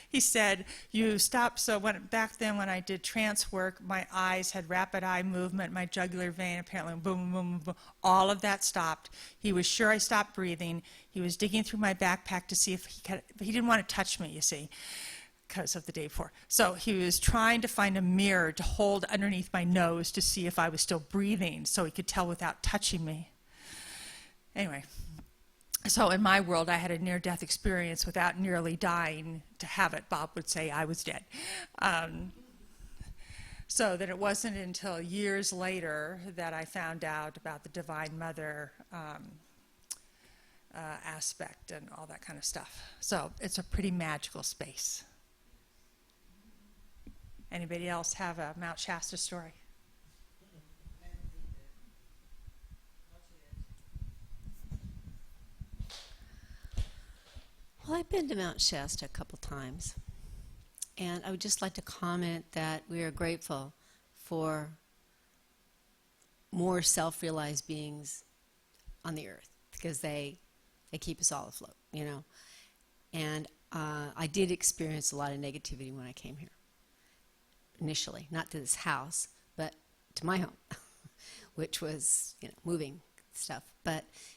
He said, "You stopped." So back then when I did trance work, my eyes had rapid eye movement, my jugular vein apparently, boom, boom, boom, all of that stopped. He was sure I stopped breathing. He was digging through my backpack to see if but he didn't want to touch me, you see, because of the day before. So he was trying to find a mirror to hold underneath my nose to see if I was still breathing so he could tell without touching me. Anyway. So in my world, I had a near-death experience without nearly dying to have it. Bob would say I was dead. So that it wasn't until years later that I found out about the Divine Mother aspect and all that kind of stuff. So it's a pretty magical space. Anybody else have a Mount Shasta story? Well, I've been to Mount Shasta a couple times, and I would just like to comment that we are grateful for more self-realized beings on the earth because they keep us all afloat, And I did experience a lot of negativity when I came here, initially, not to this house, but to my home, which was, moving stuff.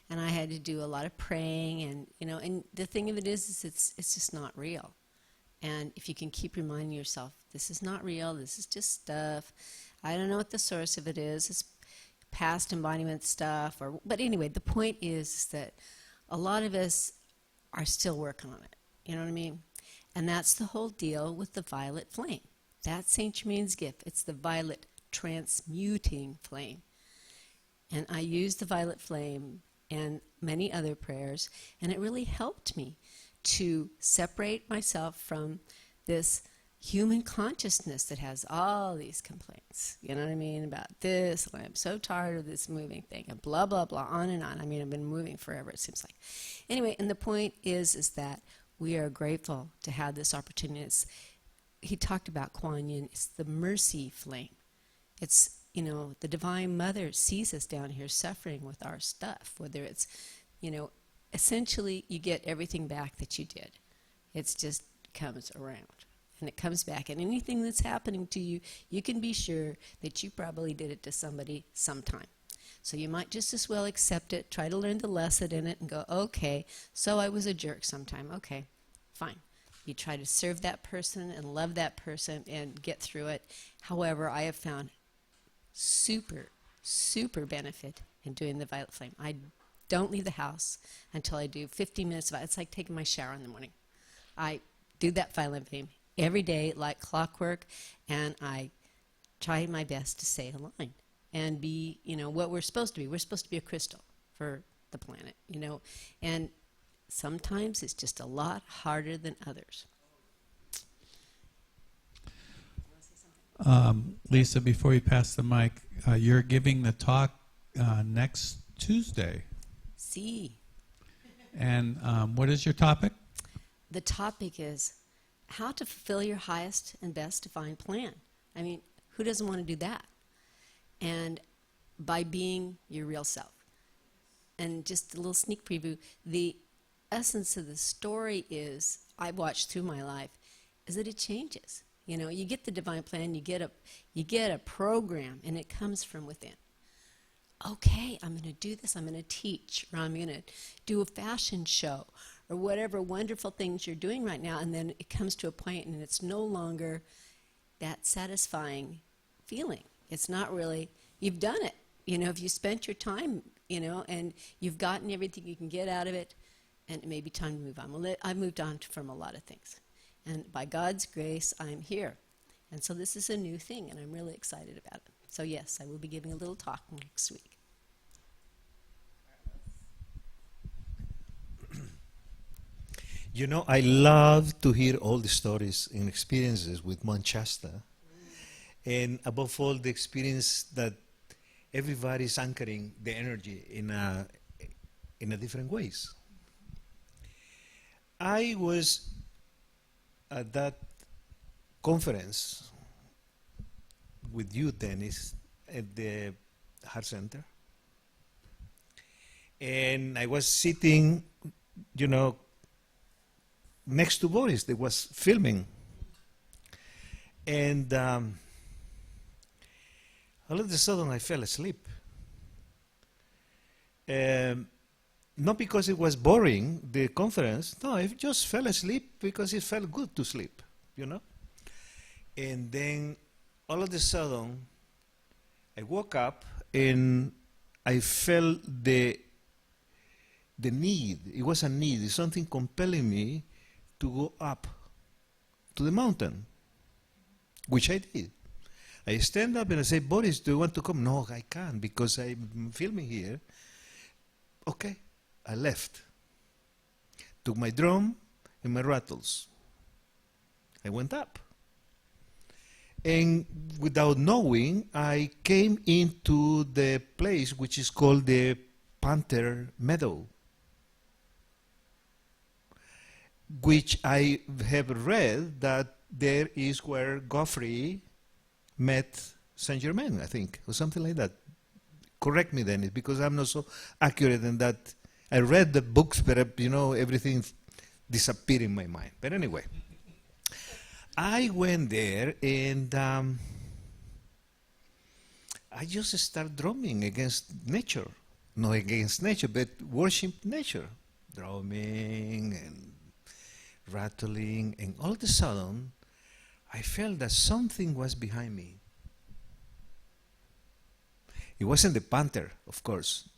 And I had to do a lot of praying, and and the thing of it is it's just not real. And if you can keep reminding yourself, this is not real, this is just stuff. I don't know what the source of it is. It's past embodiment stuff, but anyway, the point is that a lot of us are still working on it. You know what I mean? And that's the whole deal with the violet flame. That's Saint Germain's gift. It's the violet transmuting flame. And I used the violet flame and many other prayers, and it really helped me to separate myself from this human consciousness that has all these complaints, you know what I mean, about this, and I'm so tired of this moving thing, and blah, blah, blah, on and on. I mean, I've been moving forever, it seems like. Anyway, and the point is that we are grateful to have this opportunity. He talked about Kuan Yin. It's the mercy flame. It's the Divine Mother sees us down here suffering with our stuff, whether it's, essentially you get everything back that you did. It just comes around, and it comes back. And anything that's happening to you, you can be sure that you probably did it to somebody sometime. So you might just as well accept it, try to learn the lesson in it, and go, okay, so I was a jerk sometime. Okay, fine. You try to serve that person and love that person and get through it. However, I have found super, super benefit in doing the violet flame. I don't leave the house until I do 15 minutes of it. It's like taking my shower in the morning. I do that violet flame every day like clockwork, and I try my best to stay aligned and be, what we're supposed to be. We're supposed to be a crystal for the planet, and sometimes it's just a lot harder than others. Lisa, before you pass the mic, you're giving the talk next Tuesday. See. And what is your topic? The topic is how to fulfill your highest and best defined plan. I mean, who doesn't want to do that? And by being your real self. And just a little sneak preview, the essence of the story is, I've watched through my life, is that it changes. You get the divine plan, you get a program, and it comes from within. Okay, I'm going to do this, I'm going to teach, or I'm going to do a fashion show, or or whatever wonderful things you're doing right now, and then it comes to a point and it's no longer that satisfying feeling. It's not really, you've done it. You know, if you spent your time, you know, and you've gotten everything you can get out of it, and it may be time to move on. Well, I've moved on from a lot of things. And by God's grace, I'm here. And so this is a new thing, and I'm really excited about it. So yes, I will be giving a little talk next week. You know, I love to hear all the stories and experiences with Manchester. And above all, the experience that everybody's anchoring the energy in a different ways. I was at that conference with you, Dennis, at the Heart Center. And I was sitting, you know, next to Boris that was filming. And all of a sudden I fell asleep. Not because it was boring, the conference. No, I just fell asleep because it felt good to sleep, you know. And then all of a sudden I woke up and I felt the need. It was a need. It's something compelling me to go up to the mountain, which I did. I stand up and I say, Boris, do you want to come? No, I can't because I'm filming here. Okay, I left. Took my drum and my rattles. I went up. And without knowing, I came into the place which is called the Panther Meadow, which I have read that there is where Geoffrey met Saint Germain, I think, or something like that. Correct me, Dennis, because I'm not so accurate in that. I read the books, but you know, everything disappeared in my mind. But anyway, I went there and I just started drumming against nature. Not against nature, but worship nature. Drumming and rattling, and all of a sudden, I felt that something was behind me. It wasn't the Panther, of course.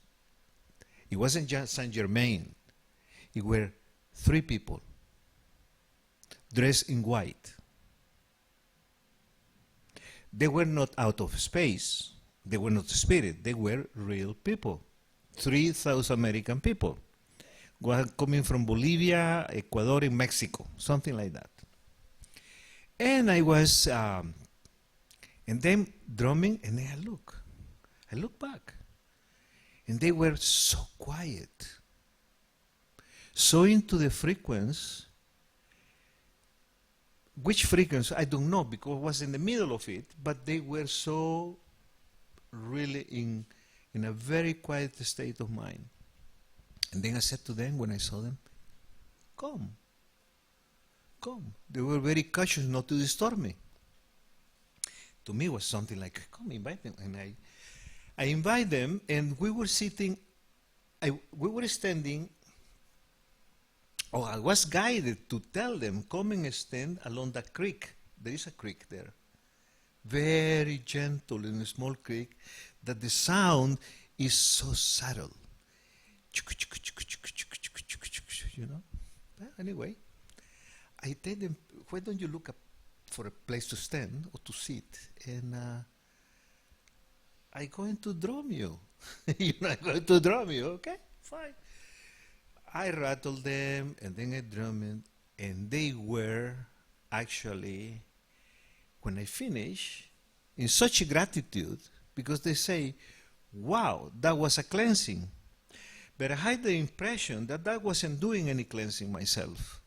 It wasn't just Saint Germain. It were 3 people dressed in white. They were not out of space. They were not spirit. They were real people. 3 South American people. Coming from Bolivia, Ecuador, and Mexico. Something like that. And I was, and then drumming, and then I look back. And they were so quiet. So into the frequency. Which frequency? I don't know because I was in the middle of it, but they were so really in a very quiet state of mind. And then I said to them when I saw them, come. They were very cautious not to disturb me. To me it was something like, come, invite them. And I invite them, and we were sitting, we were standing. Oh, I was guided to tell them, come and stand along that creek. There is a creek there. Very gentle in a small creek, that the sound is so subtle. You know? Well, anyway, I tell them, why don't you look up for a place to stand or to sit? And I'm going to drum you. You know, I'm going to drum you. Okay, fine. I rattled them, and then I drummed, and they were actually, when I finished, in such gratitude, because they say, wow, that was a cleansing. But I had the impression that I wasn't doing any cleansing myself.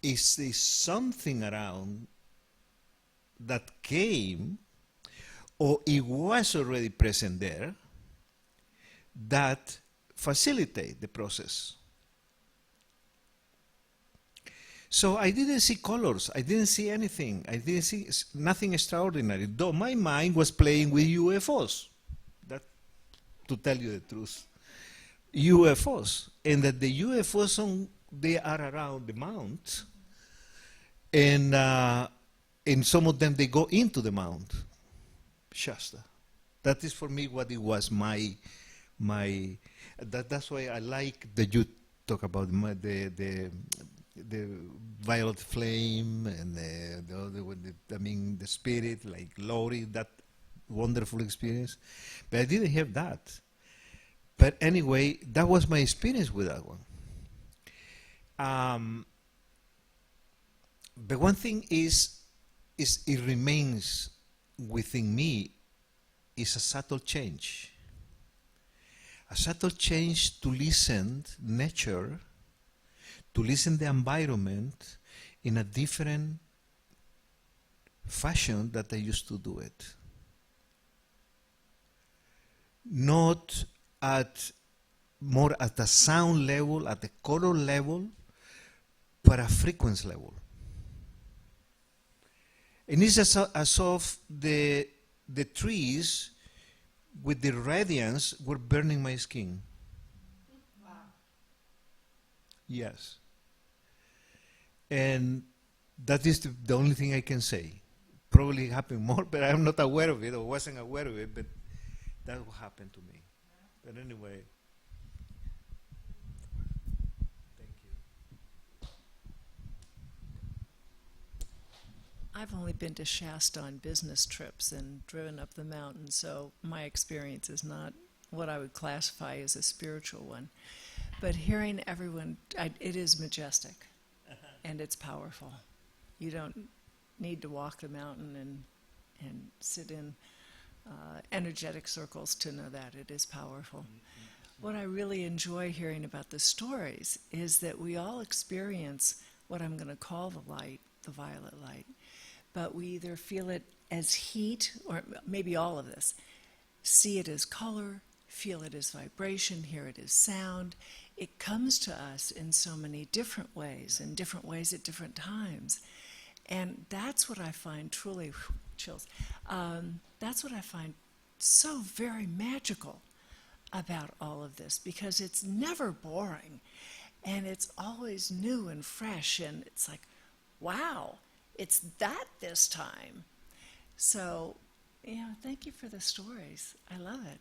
Is there something around that came, or it was already present there, that facilitate the process? So I didn't see colors. I didn't see anything. I didn't see nothing extraordinary, though my mind was playing with UFOs. That, to tell you the truth. UFOs, and that the UFOs they are around the mount, and some of them they go into the Mount Shasta. That is for me what it was that's why I like that you talk about the violet flame and the other one, the spirit, like Lori, that wonderful experience. But I didn't have that. But anyway, that was my experience with that one. But one thing is it remains within me is a subtle change. A subtle change to listen nature, to listen the environment in a different fashion that I used to do it. Not more at the sound level, at the color level, but a frequency level. And it's as of the trees with the radiance were burning my skin. Wow. Yes. And that is the only thing I can say. Probably happened more, but I'm not aware of it, or wasn't aware of it, but that happened to me. But anyway, thank you. I've only been to Shasta on business trips and driven up the mountain, so my experience is not what I would classify as a spiritual one. But hearing everyone, it is majestic, and it's powerful. You don't need to walk the mountain and sit in energetic circles to know that it is powerful. What I really enjoy hearing about the stories is that we all experience what I'm going to call the light, the violet light, but we either feel it as heat, or maybe all of this, see it as color, feel it as vibration, hear it as sound. It comes to us in so many different ways, in different ways at different times. And that's what I find truly, chills, that's what I find so very magical about all of this, because it's never boring, and it's always new and fresh, and it's like, wow, it's that this time. So, thank you for the stories. I love it.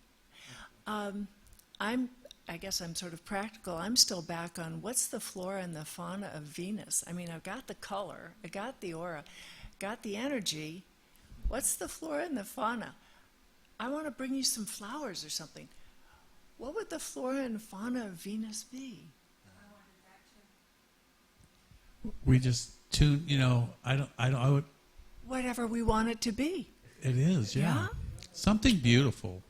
I guess I'm sort of practical. I'm still back on what's the flora and the fauna of Venus. I mean, I've got the color, I got the aura, got the energy. What's the flora and the fauna? I want to bring you some flowers or something. What would the flora and fauna of Venus be? We just tune, I would, Whatever we want it to be. it is, yeah. Yeah? Something beautiful.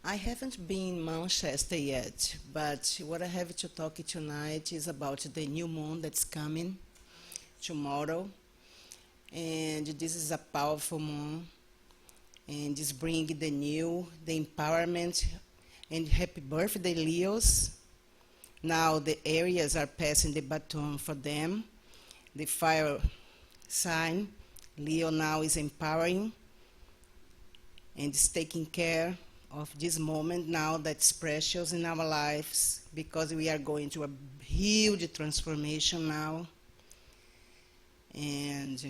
I haven't been in Manchester yet, but what I have to talk tonight is about the new moon that's coming tomorrow. And this is a powerful moon, and it's bringing the new, the empowerment, and happy birthday, Leos. Now the areas are passing the baton for them. The fire sign, Leo now is empowering and is taking care of this moment now that's precious in our lives, because we are going through a huge transformation now. And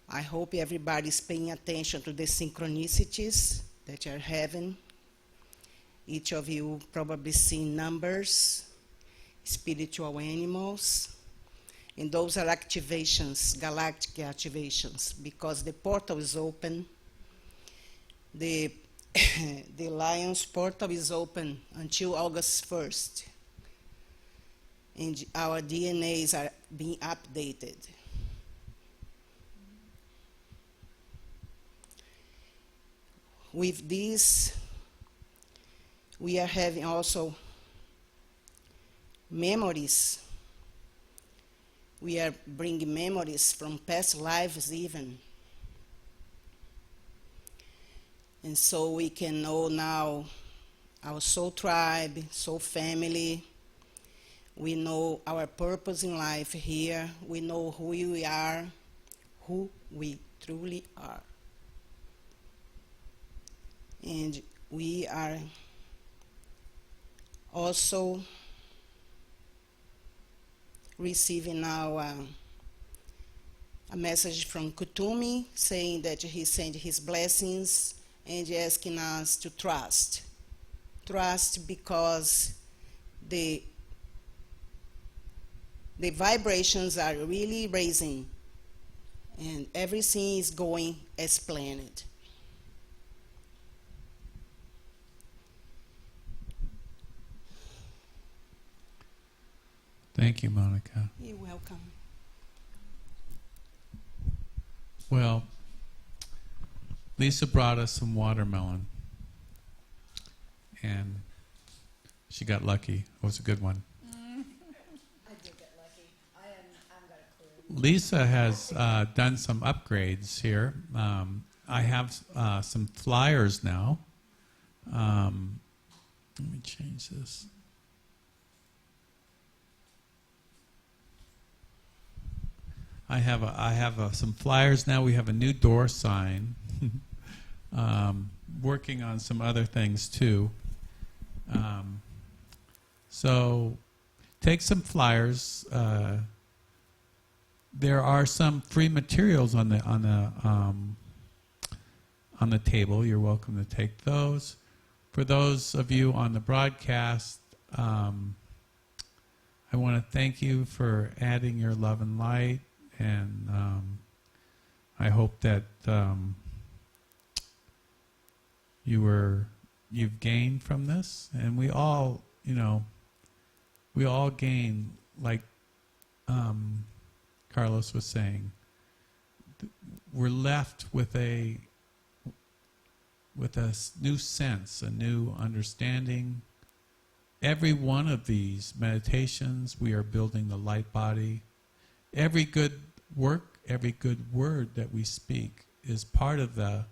I hope everybody's paying attention to the synchronicities that you're having. Each of you probably seen numbers, spiritual animals, and those are activations, galactic activations, because the portal is open. The Lion's portal is open until August 1st, and our DNAs are being updated. With this, we are having also memories. We are bringing memories from past lives even. And so we can know now our soul tribe, soul family. We know our purpose in life here. We know who we are, who we truly are. And we are also receiving now a message from Kutumi saying that he sent his blessings and asking us to trust. Trust because the vibrations are really raising and everything is going as planned. Thank you, Monica. You're welcome. Well, Lisa brought us some watermelon, and she got lucky. It was a good one. I did get lucky. I haven't got a clue. Lisa has done some upgrades here. I have some flyers now. Let me change this. I have some flyers now. We have a new door sign. Working on some other things too. So take some flyers. There are some free materials on the table. You're welcome to take those. For those of you on the broadcast, I want to thank you for adding your love and light, and I hope that you've gained from this, and we all gain, like Carlos was saying. We're left with a new sense, a new understanding. Every one of these meditations, we are building the light body. Every good work, every good word that we speak is part of the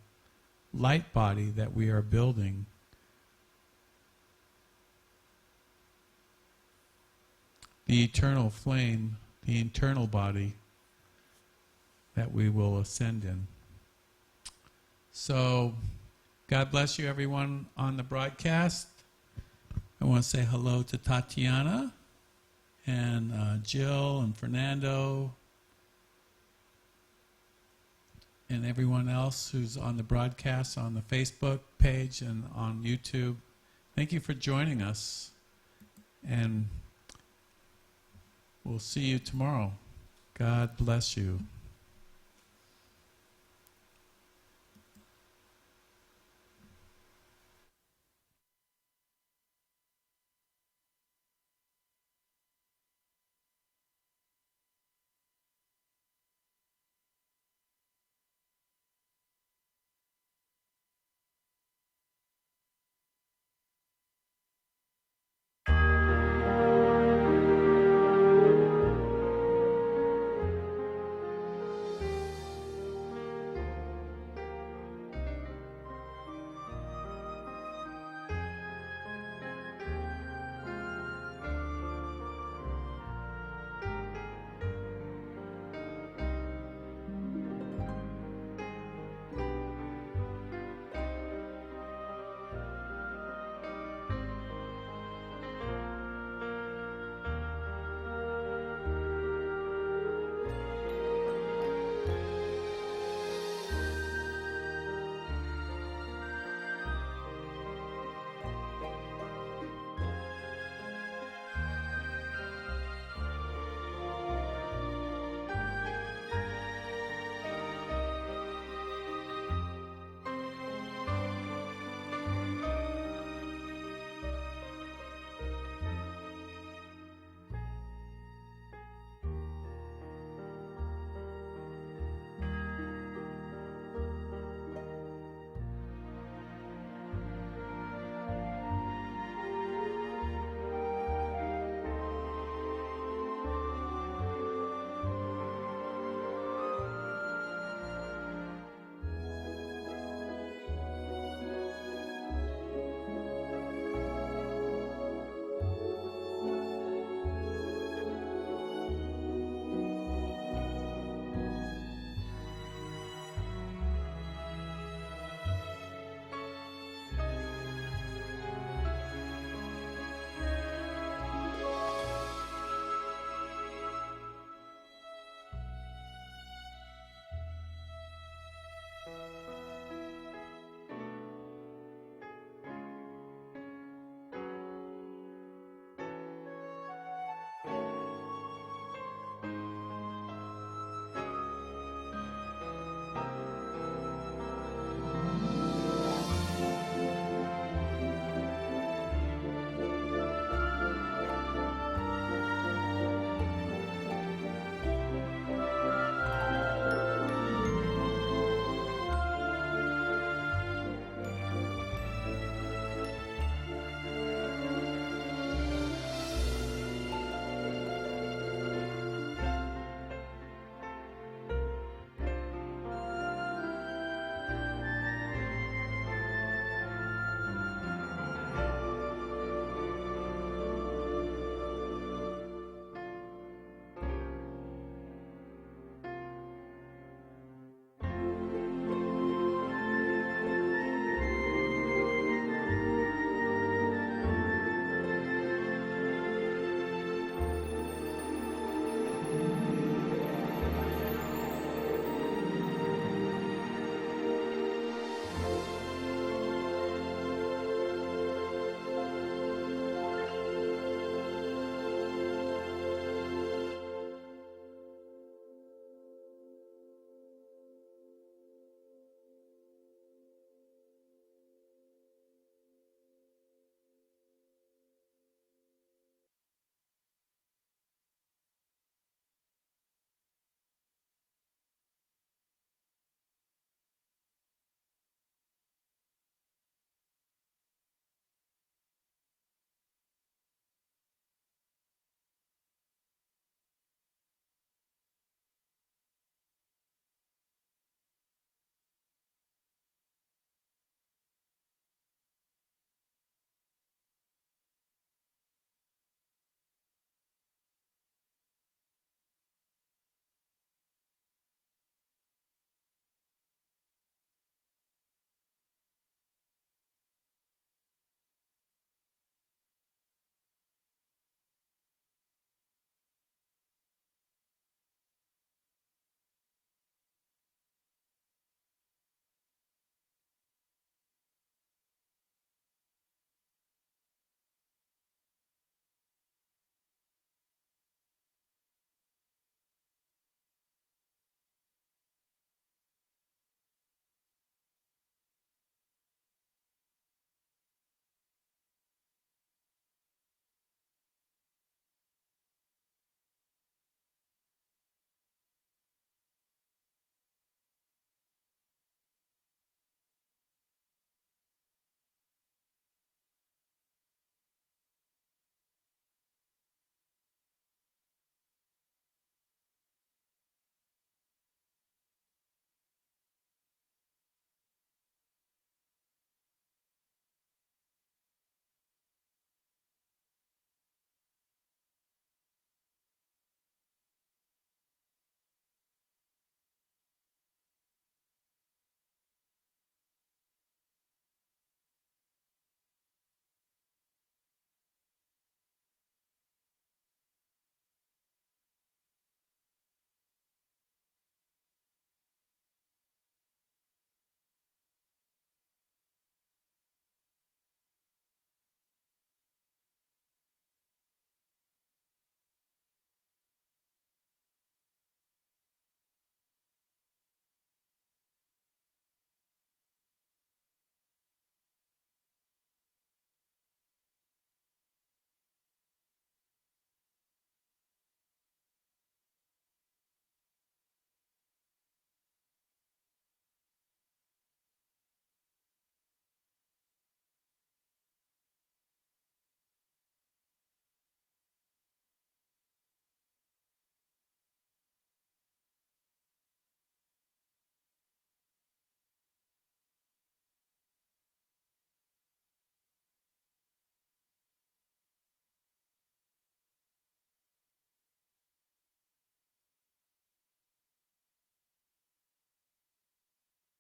light body that we are building. The eternal flame, the internal body that we will ascend in. So, God bless you, everyone on the broadcast. I want to say hello to Tatiana and Jill and Fernando and everyone else who's on the broadcast on the Facebook page and on YouTube. Thank you for joining us, and we'll see you tomorrow. God bless you.